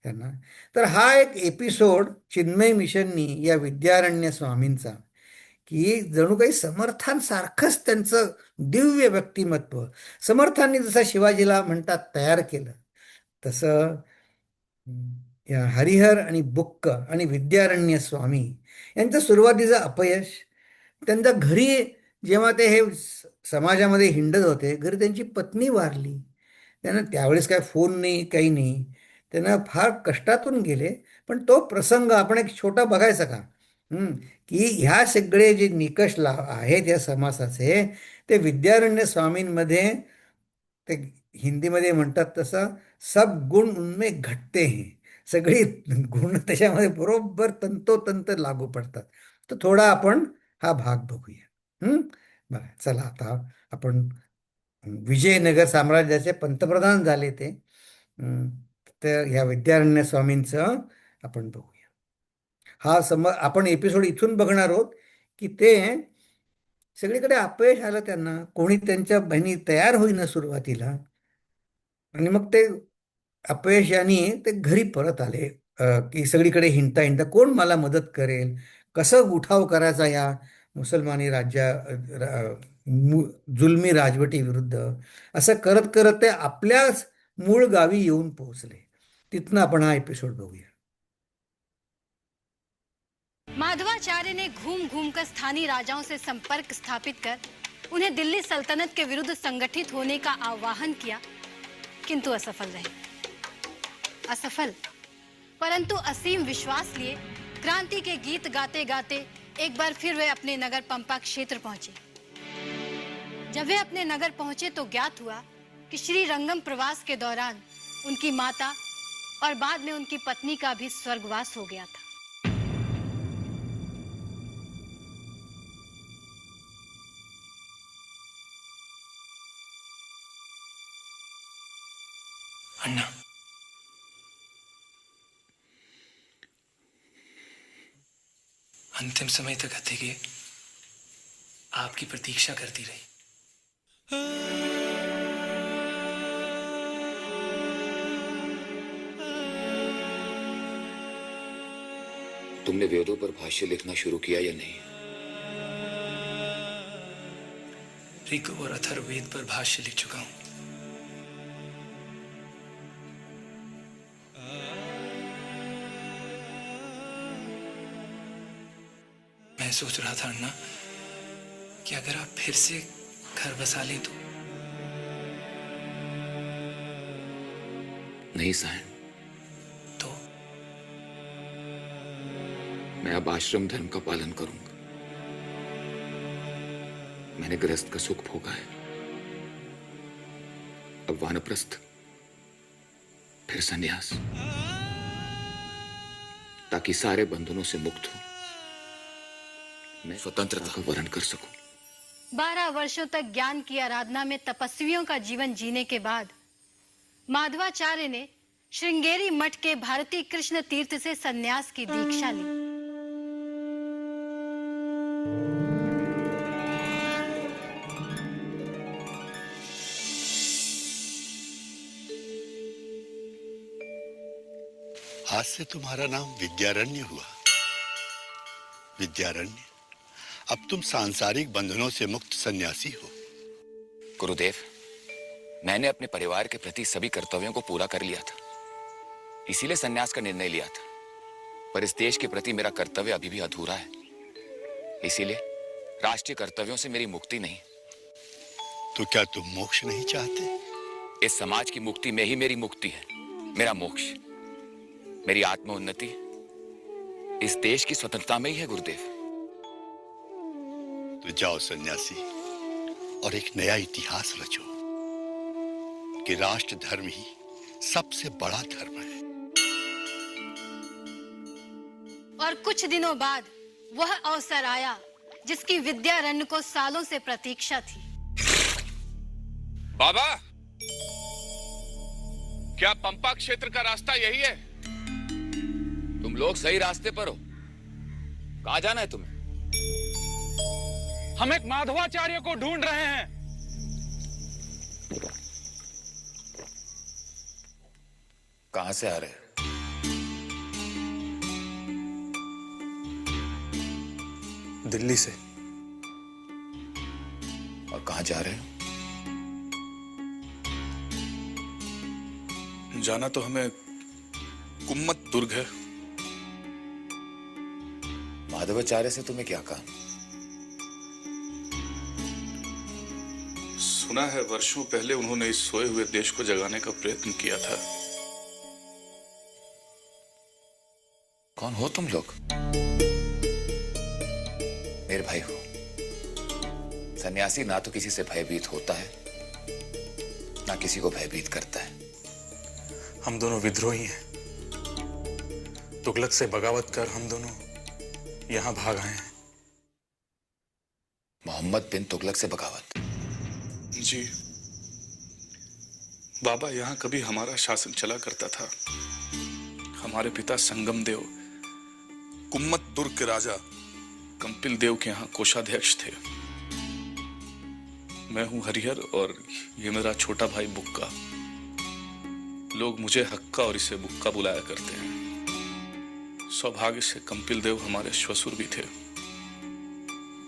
त्यांना. तर हा एक एपिसोड चिन्मय मिशननी या विद्यारण्य स्वामींचा, की जणू काही समर्थांसारखंच त्यांचं दिव्य व्यक्तिमत्व, समर्थांनी जसं शिवाजीला म्हणतात तयार केलं, तसं या हरिहर आणि बुक्क आणि विद्यारण्य स्वामी यांचं सुरुवातीचं अपयश. त्यांच्या घरी जेव्हा ते हे समाजामध्ये हिंडत होते, घरी त्यांची पत्नी वारली. त्यांना त्यावेळेस काय फोन नाही, काही नाही, त्यांना फार कष्टातून गेले. पण तो प्रसंग आपण एक छोटा बघायचा का? की ह्या सगळे जे निकष आहेत या समासाचे, ते विद्यारण्य स्वामींमध्ये, ते हिंदीमध्ये म्हणतात तसं, सब गुण उनमें घटते हैं, सगळी गुण त्याच्यामध्ये बरोबर तंतोतंत लागू पडतात. तर थोडा आपण हा भाग बघूया. बघा, चला आता आपण विजयनगर साम्राज्याचे पंतप्रधान झाले ते, तर ह्या विद्यारण्य स्वामींचं आपण बघूया. हा आपण एपिसोड इथून बघणार आहोत की ते सगळीकडे अपयश आलं त्यांना, कोणी त्यांच्या बहिणी तयार होईना सुरुवातीला, आणि मग ते अपयशाने ते घरी परत आले. की सगळीकडे हिंडता हिंडता कोण मला मदत करेल, कसं उठाव करायचा या मुसलमानी जुलमी राजवटी विरुद्ध, असं करत करत ते आपल्याच मूळ गावी येऊन पोहोचले. तिथनं आपण हा एपिसोड बघूया. माधवाचार्य ने घूम घूम कर स्थानीय राजाओं से संपर्क स्थापित कर उन्हें दिल्ली सल्तनत के विरुद्ध संगठित होने का आह्वान किया, किंतु असफल रहे। असफल, परंतु असीम विश्वास लिए क्रांति के गीत गाते गाते एक बार फिर वे अपने नगर पंपा क्षेत्र पहुंचे। जब वे अपने नगर पहुंचे तो ज्ञात हुआ कि श्री रंगम प्रवास के दौरान उनकी माता और बाद में उनकी पत्नी का भी स्वर्गवास हो गया था। अन्ना, अंतिम समय तक हथेली आपकी प्रतीक्षा करती रही। तुमने वेदों पर भाष्य लिखना शुरू किया या नहीं? ऋग और अथर्ववेद पर भाष्य लिख चुका हूं। मैं सोच रहा था अन्ना कि अगर आप फिर से घर बसा लें तो। नहीं सायन, तो मैं अब आश्रम धर्म का पालन करूंगा। मैंने गृहस्थ का सुख भोगा है, अब वानप्रस्थ, फिर संन्यास, ताकि सारे बंधनों से मुक्त हो मैं स्वतंत्रता का वर्ण कर सकूं। 12 वर्षों तक ज्ञान की आराधना में तपस्वियों का जीवन जीने के बाद माधवाचार्य ने श्रृंगेरी मठ के भारती कृष्ण तीर्थ से सन्यास की दीक्षा ली। आज से तुम्हारा नाम विद्यारण्य हुआ। विद्यारण्य, अब तुम सांसारिक बंधनों से मुक्त सन्यासी हो। गुरुदेव, मैंने अपने परिवार के प्रति सभी कर्तव्यों को पूरा कर लिया था, इसीलिए सन्यास का निर्णय लिया था। पर इस देश के प्रति मेरा कर्तव्य अभी भी अधूरा है, इसीलिए राष्ट्रीय कर्तव्यों से मेरी मुक्ति नहीं। तो क्या तुम मोक्ष नहीं चाहते? इस समाज की मुक्ति में ही मेरी मुक्ति है, मेरा मोक्ष। मेरी आत्मोन्नति इस देश की स्वतंत्रता में ही है गुरुदेव। तो जाओ सन्यासी, और एक नया इतिहास रचो कि राष्ट्र धर्म ही सबसे बड़ा धर्म है। और कुछ दिनों बाद वह अवसर आया जिसकी विद्यारण्य को सालों से प्रतीक्षा थी। बाबा, क्या पंपा क्षेत्र का रास्ता यही है? तुम लोग सही रास्ते पर हो। कहाँ जाना है तुम्हें? हम एक माधवाचार्य को ढूंढ रहे हैं। कहां से आ रहे हो? दिल्ली से। और कहां जा रहे हो? जाना तो हमें कुम्मत दुर्ग है। माधवाचार्य से तुम्हें क्या काम? सुना है वर्षों पहले उन्होंने इस सोए हुए देश को जगाने का प्रयत्न किया था। कौन हो तुम लोग? मेरे भाई हो। सन्यासी ना तो किसी से भयभीत होता है, ना किसी को भयभीत करता है। हम दोनों विद्रोही हैं। तुगलक से बगावत कर हम दोनों यहां भाग आए हैं। मोहम्मद बिन तुगलक से बगावत? जी बाबा, यहां कभी हमारा शासन चला करता था। हमारे पिता संगम देव कुम्मत दुर्ग के राजा कंपिल देव के यहां कोषाध्यक्ष थे। मैं हूं हरिहर और ये मेरा छोटा भाई बुक्का। लोग मुझे हक्का और इसे बुक्का बुलाया करते हैं। सौभाग्य से कंपिल देव हमारे श्वशुर भी थे,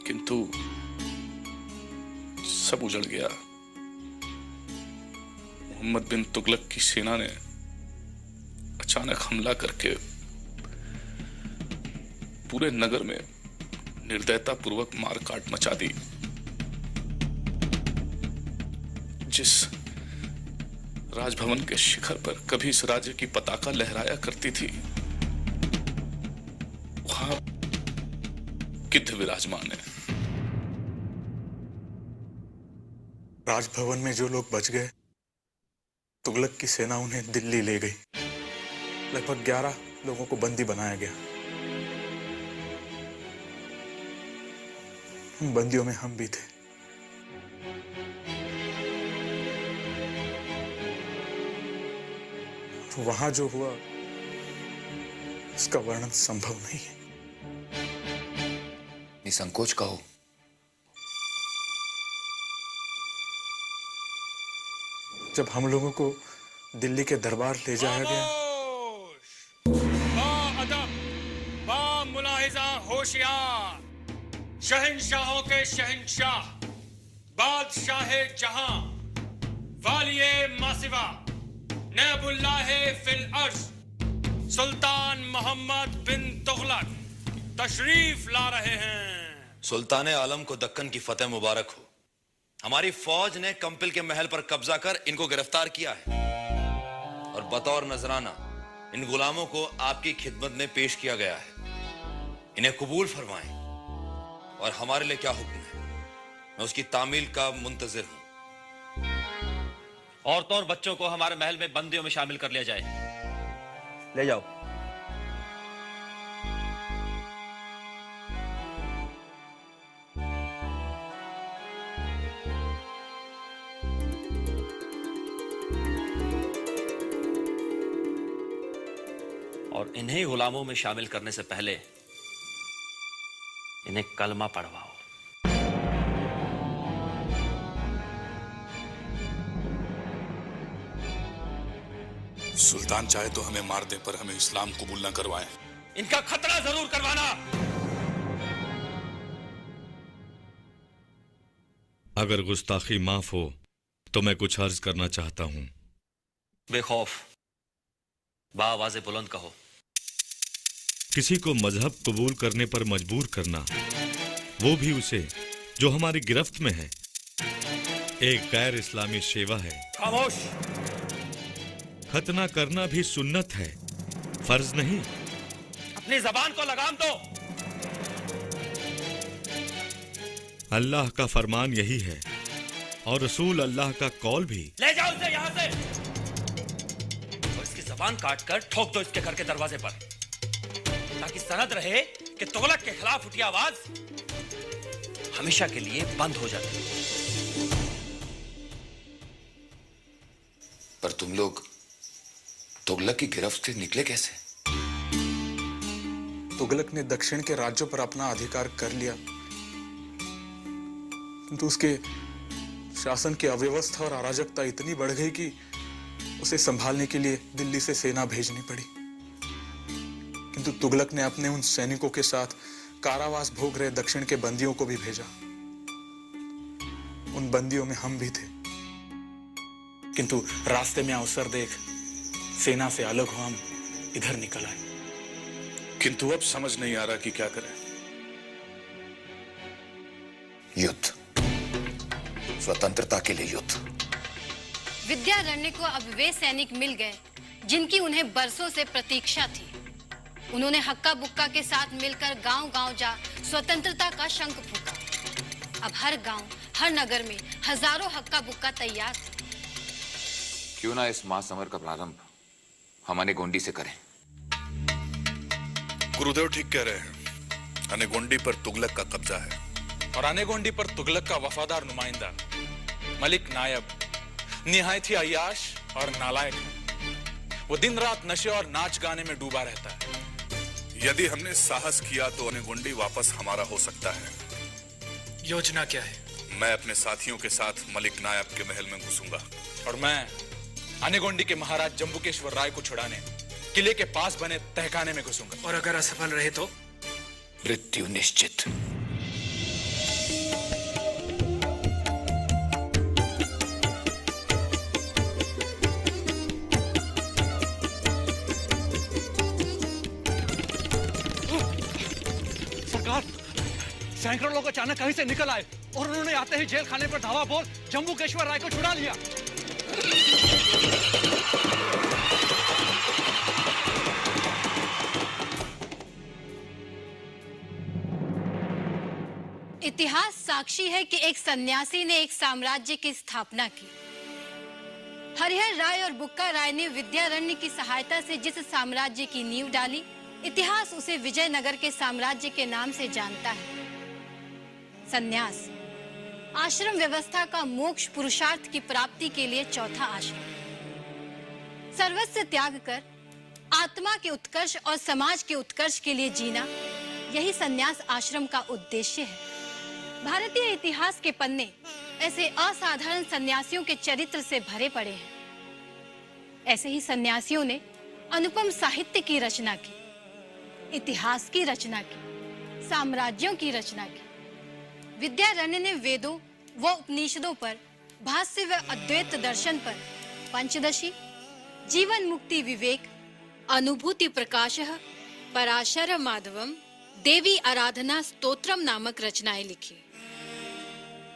किंतु सब उजड़ गया। मोहम्मद बिन तुगलक की सेना ने अचानक हमला करके पूरे नगर में निर्दयता पूर्वक मार काट मचा दी। जिस राजभवन के शिखर पर कभी इस राज्य की पताका लहराया करती थी, वहां गिद्ध विराजमान है। राजभवन में जो लोग बच गए, तुगलक की सेना उन्हें दिल्ली ले गई। लगभग 11 लोगों को बंदी बनाया गया। उन बंदियों में हम भी थे। वहां जो हुआ उसका वर्णन संभव नहीं है। निसंकोच कहो। जब हम लोगों को दिल्ली के दरबार ले जाया गया, अदब, मुलाहिजा, होशियार, शहंशाहों के शहंशाह, बादशाह जहां, वालिये मासिवा, नैबुल्लाह फिल अर्ज, सुल्तान मोहम्मद बिन तुगलक तशरीफ ला रहे हैं। सुल्तान आलम को दक्कन की फतेह मुबारक हो। हमारी फौज ने कंपिल के महल पर कब्जा कर इनको गिरफ्तार किया है और बतौर नजराना इन गुलामों को आपकी खिदमत में पेश किया गया है। इन्हें कबूल फरमाएं और हमारे लिए क्या हुक्म है, मैं उसकी तामील का मुंतजिर हूं। औरतों और बच्चों को हमारे महल में बंदियों में शामिल कर लिया जाए। ले जाओ। और इन्हीं गुलामों में शामिल करने से पहले इन्हें कलमा पढ़वाओ। सुल्तान चाहे तो हमें मार दे, पर हमें इस्लाम कबूल न करवाएं। इनका खतरा जरूर करवाना। अगर गुस्ताखी माफ हो तो मैं कुछ अर्ज करना चाहता हूं। बेखौफ बाआवाज़े बुलंद कहो। किसी को मजहब कबूल करने पर मजबूर करना, वो भी उसे जो हमारी गिरफ्त में है, एक गैर इस्लामी सेवा है। खामोश। खतना करना भी सुन्नत है, फर्ज नहीं। अपनी जबान को लगाम दो। अल्लाह का फरमान यही है और रसूल अल्लाह का कौल भी। ले जाओ इसे यहां से और इसकी जबान काट कर ठोक दो इसके घर के दरवाजे पर, ताकि सनद रहे कि तुगलक के खिलाफ उठी आवाज हमेशा के लिए बंद हो जाती। पर तुम लोग तुगलक की गिरफ्त से निकले कैसे? तुगलक ने दक्षिण के राज्यों पर अपना अधिकार कर लिया, किंतु उसके शासन की अव्यवस्था और अराजकता इतनी बढ़ गई कि उसे संभालने के लिए दिल्ली से सेना भेजनी पड़ी। किंतु तुगलक ने अपने उन सैनिकों के साथ कारावास भोग रहे दक्षिण के बंदियों को भी भेजा। उन बंदियों में हम भी थे, किंतु रास्ते में अवसर देख सेना से अलग हो हम इधर निकल आए। किंतु अब समझ नहीं आ रहा कि क्या करें। युद्ध, स्वतंत्रता के लिए युद्ध। विद्यारण्य को अब वे सैनिक मिल गए जिनकी उन्हें बरसों से प्रतीक्षा थी। उन्होंने हक्का बुक्का के साथ मिलकर गांव-गांव जा स्वतंत्रता का शंख फूंका। अब हर गांव, हर नगर में हजारों हक्का बुक्का तैयार थे। क्यों ना इस महासमर का प्रारंभ हम अनेगोंडी से करें? गुरुदेव ठीक कह रहे हैं। अनेगोंडी पर तुगलक का कब्जा है और अनेगोंडी पर तुगलक का वफादार नुमाइंदा मलिक नायब निहायत ही अय्याश और नालायक है। वो दिन रात नशे और नाच गाने में डूबा रहता है। यदि हमने साहस किया तो अनेगोंडी वापस हमारा हो सकता है। योजना क्या है? मैं अपने साथियों के साथ मलिक नायब के महल में घुसूंगा और मैं अनेगोंडी के महाराज जम्बुकेश्वर राय को छुड़ाने किले के पास बने तहखाने में घुसूंगा। और अगर असफल रहे तो मृत्यु निश्चित। सरकार, सैकड़ों लोग अचानक कहीं से निकल आए और उन्होंने आते ही जेल खाने पर धावा बोल जम्बुकेश्वर राय को छुड़ा लिया। इतिहास साक्षी है कि एक सन्यासी ने एक साम्राज्य की स्थापना की। हरिहर राय और बुक्का राय ने विद्यारण्य की सहायता से जिस साम्राज्य की नींव डाली, इतिहास उसे विजयनगर के साम्राज्य के नाम से जानता है। सन्यास आश्रम व्यवस्था का मोक्ष पुरुषार्थ की प्राप्ति के लिए चौथा आश्रम। सर्वस्व त्याग कर आत्मा के उत्कर्ष और समाज के उत्कर्ष के लिए जीना, यही सन्यास आश्रम का उद्देश्य है। भारतीय इतिहास के पन्ने ऐसे असाधारण सन्यासियों के चरित्र से भरे पड़े हैं। ऐसे ही सन्यासियों ने अनुपम साहित्य की रचना की, इतिहास की रचना की, साम्राज्यों की रचना की। विद्यारण्य ने वेदों व उपनिषदों पर, भाष्य व अद्वैत दर्शन पर, पंचदशी, जीवन मुक्ति विवेक, अनुभूति प्रकाशः, पराशर माधवम, देवी आराधना स्तोत्रम नामक रचनाएं लिखी।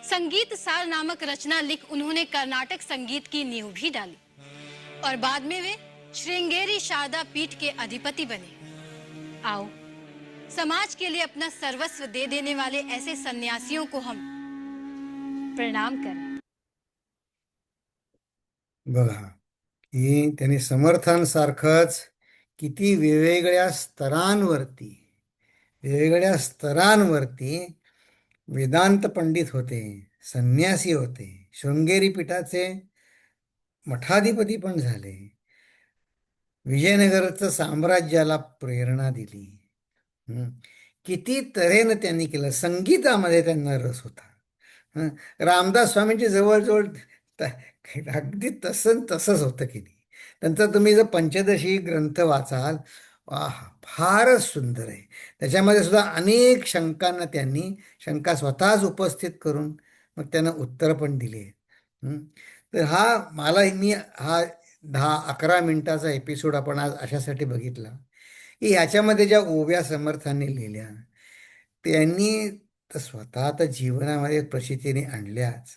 संगीत सार नामक रचना लिख उन्होंने कर्नाटक संगीत की नींव भी डाली और बाद में वे श्रृंगेरी शारदा पीठ के अधिपति बने। आओ, समाज के लिए अपना सर्वस्व दे देने वाले ऐसे सन्यासियों को हम प्रणाम करें। बघा की त्यांनी समर्थांसारखंच किती वेगवेगळ्या स्तरांवरती वेदांत पंडित होते, संन्यासी होते, शृंगेरी पीठाचे मठाधिपती पण झाले, विजयनगरचं साम्राज्याला प्रेरणा दिली. हं. किती तऱ्हेनं त्यांनी केलं. संगीतामध्ये त्यांना रस होता. हं. रामदास स्वामींची जवळजवळ त- अगदी तसंच होतं की नाही. नंतर तुम्ही जर पंचदशी ग्रंथ वाचाल, वाह, फारच सुंदर आहे. त्याच्यामध्ये सुद्धा अनेक शंकांना त्यांनी शंका स्वतःच उपस्थित करून मग त्यांना उत्तर पण दिली आहेत. तर मी हा 10-11 मिनिटाचा एपिसोड आपण आज अशासाठी बघितला की याच्यामध्ये ज्या ओव्या समर्थांनी लिहिल्या त्यांनी तर स्वतः तर जीवनामध्ये प्रचितीने आणल्याच,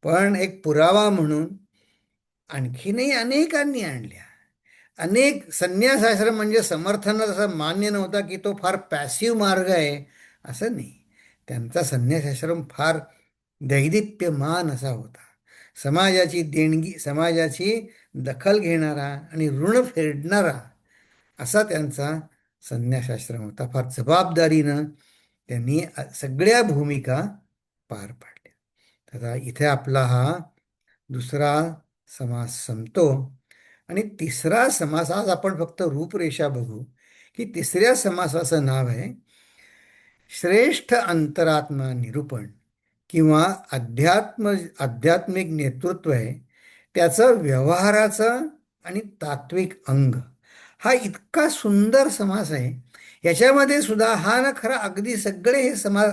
पण एक पुरावा म्हणून आणखीनही अनेकांनी आणल्या. अनेक संन्यासाश्रम म्हणजे समर्थांना जसा मान्य नव्हता की तो फार पॅसिव्ह मार्ग आहे, असं नाही. त्यांचा संन्यासाश्रम फार दैदिप्यमान असा होता. समाजाची दखल घेणारा आणि ऋण फेडणारा असा त्यांचा संन्यासाश्रम होता. फार जबाबदारीनं त्यांनी सगळ्या भूमिका पार पाडल्या. आता इथे आपला हा दुसरा समास संपतो आणि तिसरा समास, आज आपण फक्त रूपरेषा बघू की तिसऱ्या समासाचं नाव आहे श्रेष्ठ अंतरात्मा निरूपण किंवा आध्यात्मिक नेतृत्व आहे त्याचं व्यवहाराचं आणि तात्विक अंग. हा इतका सुंदर समास आहे. याच्यामध्ये सुद्धा हा ना खरा अगदी सगळे हे समास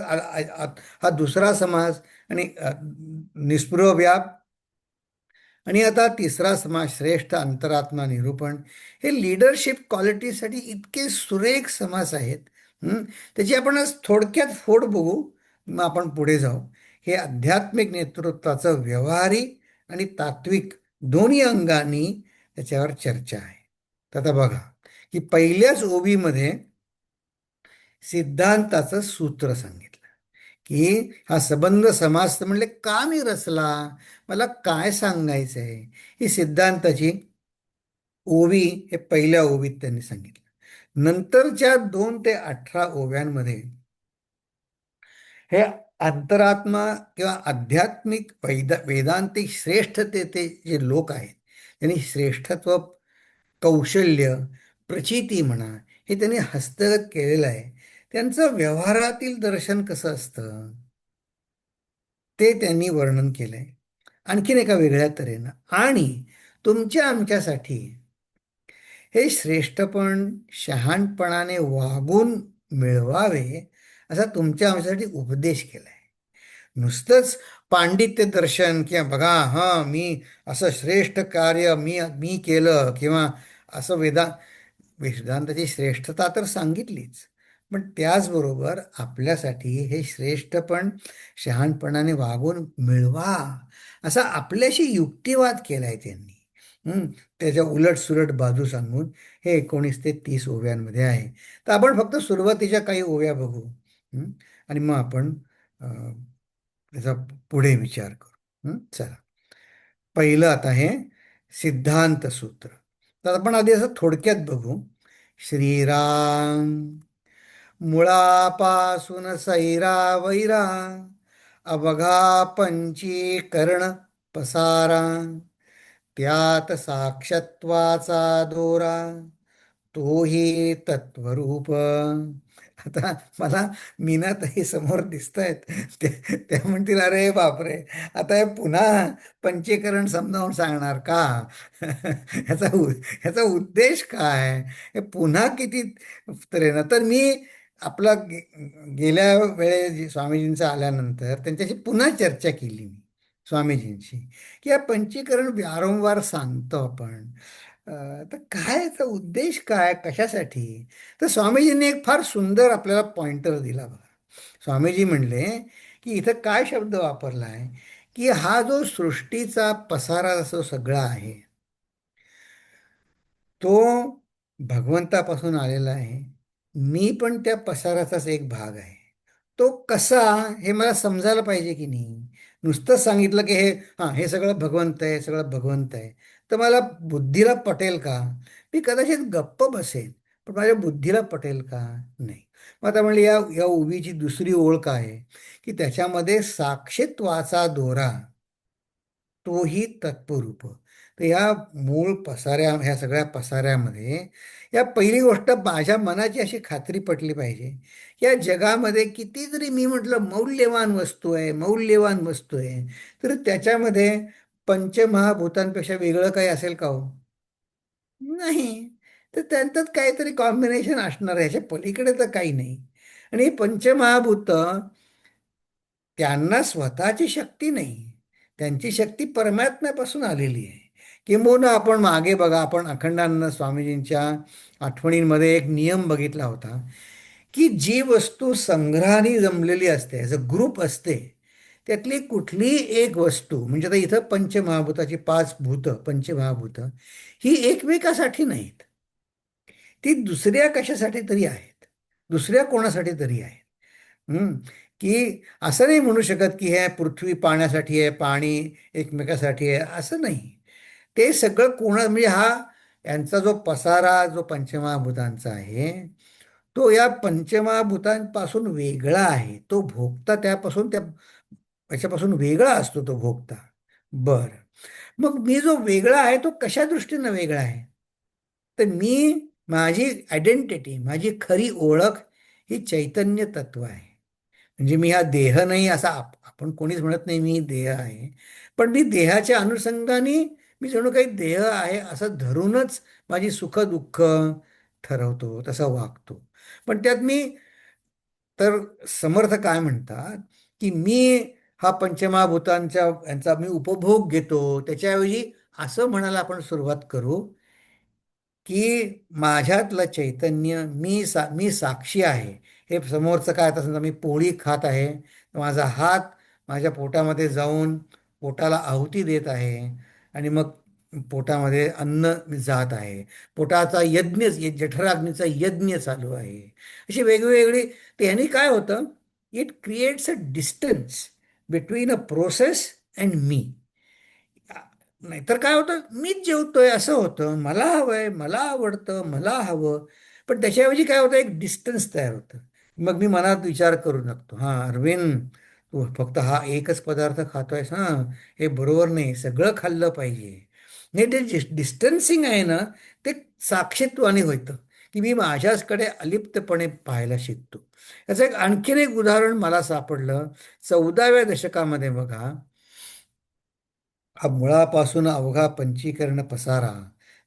हा दुसरा समास आणि निस्पृह व्याप आणि आता तिसरा समास श्रेष्ठ अंतरात्मा निरूपण, हे लीडरशिप क्वालिटीसाठी इतके सुरेख समास आहेत. त्याची आपण आज थोडक्यात फोड बघू, मग आपण पुढे जाऊ. हे आध्यात्मिक नेतृत्वाचं व्यवहारिक आणि तात्विक दोन्ही अंगांनी त्याच्यावर चर्चा आहे. तर आता बघा की पहिल्याच ओवीमध्ये सिद्धांताचं सूत्र सांगितलं की हा संबंध समास म्हणले का मी रचला, मला काय सांगायचं आहे, ही सिद्धांताची ओवी हे पहिल्या ओवीत त्यांनी सांगितलं. नंतरच्या 2 ते 18 ओव्यांमध्ये हे अंतरात्मा किंवा आध्यात्मिक वेदांतिक श्रेष्ठतेचे जे लोक आहेत त्यांनी श्रेष्ठत्व, कौशल्य, प्रचिती म्हणा, हे त्यांनी हस्तगत केलेलं आहे. त्यांचं व्यवहारातील दर्शन कसं असतं ते त्यांनी वर्णन केलंय आणखीन एका वेगळ्या तऱ्हेनं. आणि तुमच्या आमच्यासाठी हे श्रेष्ठपण शहाणपणाने वागून मिळवावे असा तुमच्या आमच्यासाठी उपदेश केलाय. नुसतंच पांडित्य दर्शन किंवा बघा हां मी असं श्रेष्ठ कार्य मी केलं किंवा असं वेदांताची श्रेष्ठता तर सांगितलीच, पण त्याचबरोबर आपल्यासाठी हे श्रेष्ठपण शहाणपणाने वागून मिळवा असा आपल्याशी युक्तिवाद केलाय त्यांनी. त्याच्या उलट बाजू सांगून हे 19 ते 30 ओव्यांमध्ये आहे. तर आपण फक्त सुरुवातीच्या काही ओव्या बघू आणि मग आपण त्याचा पुढे विचार करू. चला, पहिलं आता हे सिद्धांत सूत्र. तर आपण आधी असं थोडक्यात बघू. श्रीराम मुळापासून सैरा वैरा अवघा पंचीकरण पसारा त्यात साक्षत्वाचा दोरा तोही तत्वरूप. आता मला मीनाताई समोर दिसत आहेत, त्या म्हणतील अरे बापरे, आता हे पुन्हा पंचीकरण समजावून सांगणार का? ह्याचा उद्देश काय, हे पुन्हा किती तऱ्हेनं. तर मी आपला गेल्या वेळे स्वामीजींचा आल्यानंतर त्यांच्याशी पुन्हा चर्चा केली मी स्वामीजींशी की या पंचीकरण वारंवार सांगतो आपण, तर काय याचा उद्देश काय, कशासाठी? तर स्वामीजींनी एक फार सुंदर आपल्याला पॉइंटर दिला बघा. स्वामीजी म्हणले की इथं काय शब्द वापरला आहे की हा जो सृष्टीचा पसारा जो सगळा आहे तो भगवंतापासून आलेला आहे. मी पण त्या पसाराचाच एक भाग आहे. तो कसा हे मला समजायला पाहिजे की नाही. नुसतं सांगितलं की हे सगळं भगवंत आहे, सगळं भगवंत आहे, तर मला बुद्धीला पटेल का? मी कदाचित गप्प बसेल, पण माझ्या बुद्धीला पटेल का? नाही. मग आता म्हणले या उभीची दुसरी ओळ काय आहे की त्याच्यामध्ये साक्षीत्वाचा दोरा तोही तत्वरूप. तर या मूळ ह्या सगळ्या पसाऱ्यामध्ये या पहिली गोष्ट माझ्या मनाची अशी खात्री पटली पाहिजे, या जगामध्ये किती जरी मी म्हटलं मौल्यवान वस्तू आहे, मौल्यवान वस्तू आहे, तर त्याच्यामध्ये पंचमहाभूतांपेक्षा वेगळं काही असेल का हो? नाही. तर त्यांच्यात काहीतरी कॉम्बिनेशन असणार आहे, ह्याच्या पलीकडे तर काही नाही. आणि ही पंचमहाभूत त्यांना स्वतःची शक्ती नाही, त्यांची शक्ती परमात्म्यापासून आलेली आहे. किंबहुना आपण मागे बघा, आपण अखंडानंद स्वामीजींच्या आठवणींमध्ये एक नियम बघितला होता, की जी वस्तू संग्रहाने जमलेली असते, जर ग्रुप असते, त्यातली कुठलीही एक वस्तू, म्हणजे आता इथं पंचमहाभूताची 5 भूतं, पंचमहाभूत ही एकमेकासाठी नाहीत, ती दुसऱ्या कशासाठी तरी आहेत, दुसऱ्या कोणासाठी तरी आहेत. की असं नाही म्हणू शकत की हे पृथ्वी पाण्यासाठी आहे, पाणी एकमेकासाठी आहे, असं नाही. ते सगळं म्हणजे यांचा जो पसारा जो पंचमहाभूतांचा आहे, तो या पंचमहाभूतांपासून वेगळा आहे. तो भोगता त्यापासून याच्यापासून वेगळा असतो तो भोगता. बरं, मग मी जो वेगळा आहे तो कशा दृष्टीनं वेगळा आहे? तर माझी आयडेंटिटी, माझी खरी ओळख ही चैतन्य तत्व आहे. म्हणजे मी हा देह नाही, असा आपण कोणीच म्हणत नाही मी देह आहे, पण मी देहाच्या अनुषंगाने मी जणू काही देह आहे असं धरूनच माझी सुख दुःख ठरवतो, तसं वागतो. पण त्यात तर समर्थ काय म्हणतात, की मी हा पंचमहाभूतांच्या यांचा मी उपभोग घेतो, त्याच्याऐवजी असं म्हणायला आपण सुरुवात करू, की माझ्यातलं चैतन्य मी साक्षी आहे. हे समोरचं काय, आता समजा मी पोळी खात आहे, तर माझा हात माझ्या पोटामध्ये जाऊन पोटाला आहुती देत आहे, आणि मग पोटामध्ये अन्न जात आहे, पोटाचा यज्ञ, जठराग्नीचा यज्ञ चालू आहे. अशी वेगवेगळी. तर यांनी काय होतं, it creates a distance between a process and me. नाहीतर काय होतं, मीच जेवतोय असं होतं, मला हवंय, मला आवडतं, मला हवं. पण त्याच्याऐवजी काय होतं, एक डिस्टन्स तयार होतं. मग मी मनात विचार करू लागतो, हां अरविंद, तू फक्त हा एकच पदार्थ खातोयस, हां हे बरोबर नाही, सगळं खाल्लं पाहिजे. नाही, ते डिस्टन्सिंग आहे ना, ते साक्षीत्वाने होतं, की मी माझ्याचकडे अलिप्तपणे पाहायला शिकतो. याचं आणखीन एक उदाहरण मला सापडलं 14व्या दशकामध्ये. बघा, हा मुळापासून अवघा पंचीकरण पसारा,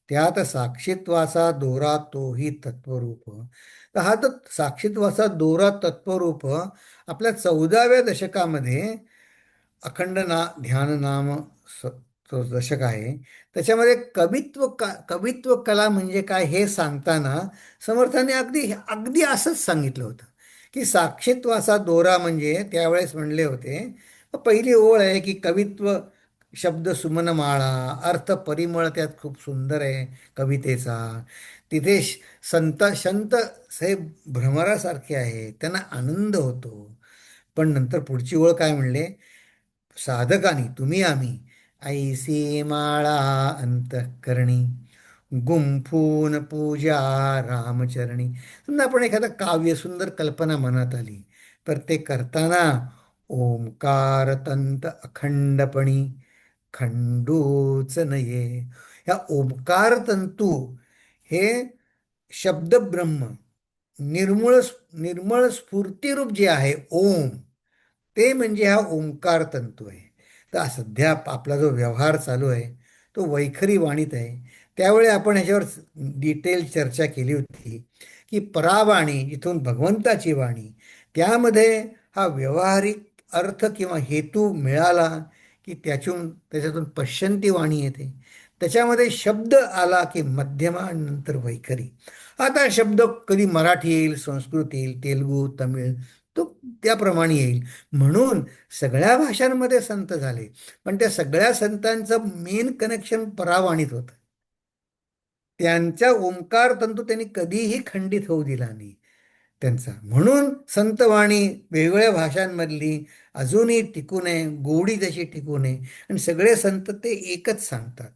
त्यात साक्षीत्वाचा दोरा तोही तत्वरूप. तर हा तर साक्षीत्वाचा दोरा तत्वरूप आपल्या 14व्या दशकामध्ये अखंड ध्यान नाम तो दशक आहे. त्याच्यामध्ये कवित्व कला म्हणजे काय हे सांगताना समर्थाने अगदी अगदी असंच सांगितलं होतं, की साक्षीत्वाचा दोरा म्हणजे त्यावेळेस म्हणले होते, पहिली ओळ आहे की कवित्व शब्द सुमनमाळा, अर्थ परिमळ त्यात खूप सुंदर आहे कवितेचा. तिथे संत साहेब भ्रमरासारखे आहे, त्यांना आनंद होतो. पण नंतर पुढची ओळ काय म्हणले, साधकानी तुम्ही आम्ही ऐसी माळा अंतःकरणी गुंफून पूजा रामचरणी. समजा आपण एखादं काव्य सुंदर कल्पना मनात आली, तर ते करताना ओंकार तंत अखंडपणी खंडूच नये. ह्या ओंकार तंतू हे शब्द ब्रह्म, निर्मळ निर्मळ स्फूर्तिरूप जे आहे ओम, ते म्हणजे हा ओंकार तंतू आहे. तर सध्या आपला जो व्यवहार चालू आहे तो वैखरी वाणीत आहे. त्यावेळी आपण ह्याच्यावर डिटेल चर्चा केली होती, की परावाणी जिथून भगवंताची वाणी, त्यामध्ये हा व्यावहारिक अर्थ किंवा हेतू मिळाला की त्याच्यातून पश्यंती वाणी येते. त्याच्यामध्ये शब्द आला की मध्यमा आणि नंतर वैखरी. आता शब्द कधी मराठी येईल, संस्कृत येईल, तेलुगू, तमिळ, तो त्याप्रमाणे येईल. म्हणून सगळ्या भाषांमध्ये संत झाले, पण त्या सगळ्या संतांचं मेन कनेक्शन परावाणीत होतं. त्यांच्या ओंकार तंतू त्यांनी कधीही खंडित होऊ दिला नाही त्यांचा. म्हणून संतवाणी वेगवेगळ्या भाषांमधली अजूनही टिकून आहे, गोडी त्याची टिकून आहे, आणि सगळे संत ते एकच सांगतात.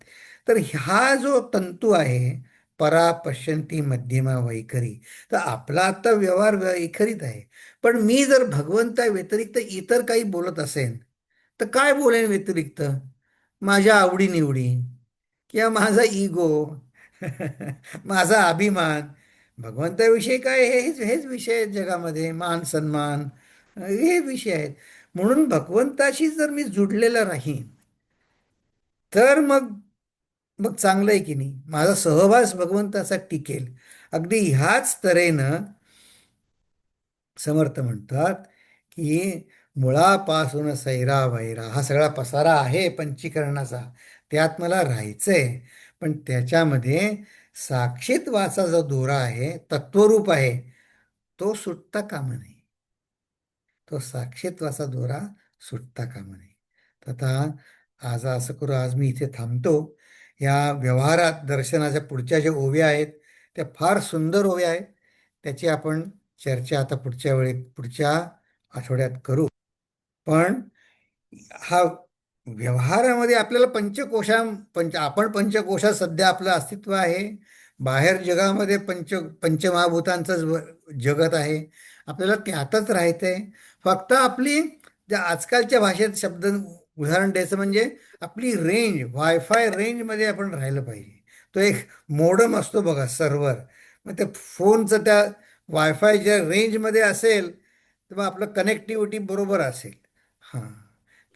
तर हा जो तंतू आहे परा पश्यंती मध्यमा वैखरी, तर आपला आता व्यवहार वैखरीत आहे. पण मी जर भगवंता व्यतिरिक्त इतर काही बोलत असेन तर काय बोलेन व्यतिरिक्त? माझ्या आवडीनिवडी किंवा माझा इगो, माझा अभिमान. भगवंताविषयी काय, हेच विषय आहेत जगामध्ये, मान सन्मान, हे विषय आहेत. म्हणून भगवंताशी जर मी जुडलेला राहीन तर मग मग चांगलं आहे की नाही, माझा सहवास भगवंताचा टिकेल. अगदी ह्याच तऱ्हेनं समर्थ म्हणतात की मुळापासून सैरा वैरा हा सगळा पसारा आहे पंचीकरणाचा, त्यात मला राहायचंय. पण त्याच्यामध्ये साक्षीत्वाचा जो दोरा आहे, तत्वरूप आहे, तो सुटता कामा नये. तो साक्षीत्वाचा दोरा सुटता कामा नये. तर आता आज असं करू, आज मी इथे थांबतो. या व्यवहारात दर्शनाच्या पुढच्या ज्या ओव्या आहेत त्या फार सुंदर ओव्या आहेत. त्याची आपण चर्चा आता पुढच्या आठवड्यात करू. पण हा व्यवहारामध्ये आपल्याला आपण पंचकोशात सध्या आपलं अस्तित्व आहे. बाहेर जगामध्ये पंचमहाभूतांचंच जगत आहे. आपल्याला त्यातच राहायचंय. फक्त आपली ज्या आजकालच्या भाषेत शब्द उदाहरण द्यायचं म्हणजे आपली रेंज, वायफाय रेंजमध्ये आपण राहिलं पाहिजे. तो एक मोडम असतो बघा, सर्व्हर. मग त्या फोनचं त्या वायफायच्या रेंजमध्ये असेल तर मग आपलं कनेक्टिव्हिटी बरोबर असेल. हां,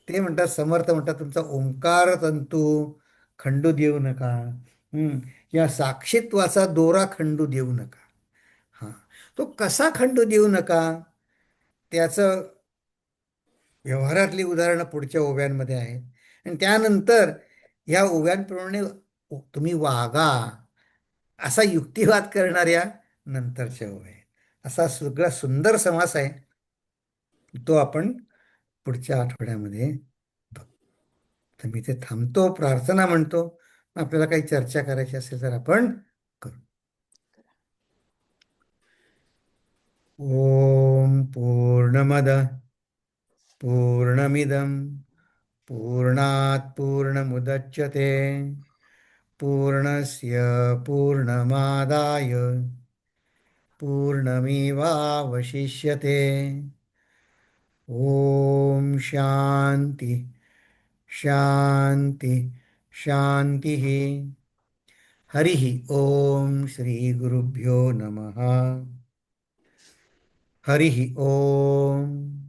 ते म्हणतात, समर्थ म्हणतात, तुमचा ओंकार तंतू खंडू देऊ नका. किंवा साक्षीत्वाचा दोरा खंडू देऊ नका. हां, तो कसा खंडू देऊ नका त्याचं व्यवहारातली उदाहरणं पुढच्या ओव्यांमध्ये आहेत. आणि त्यानंतर ह्या ओव्यांप्रमाणे तुम्ही वागा असा युक्तिवाद करणाऱ्या नंतरच्या ओव्या आहेत. असा सगळा सुंदर समास आहे, तो आपण पुढच्या आठवड्यामध्ये बघू. तर मी ते थांबतो, प्रार्थना म्हणतो. आपल्याला काही चर्चा करायची असेल तर आपण करू. ओम पूर्णमद पूर्णमिदं पूर्णात् पूर्णमुदच्यते पूर्णस्य पूर्णमादाय पूर्णमेवावशिष्यते. ओम शांती शांती शांतिः. हरिः ओम श्री गुरुभ्यो नमः. हरिः ओम.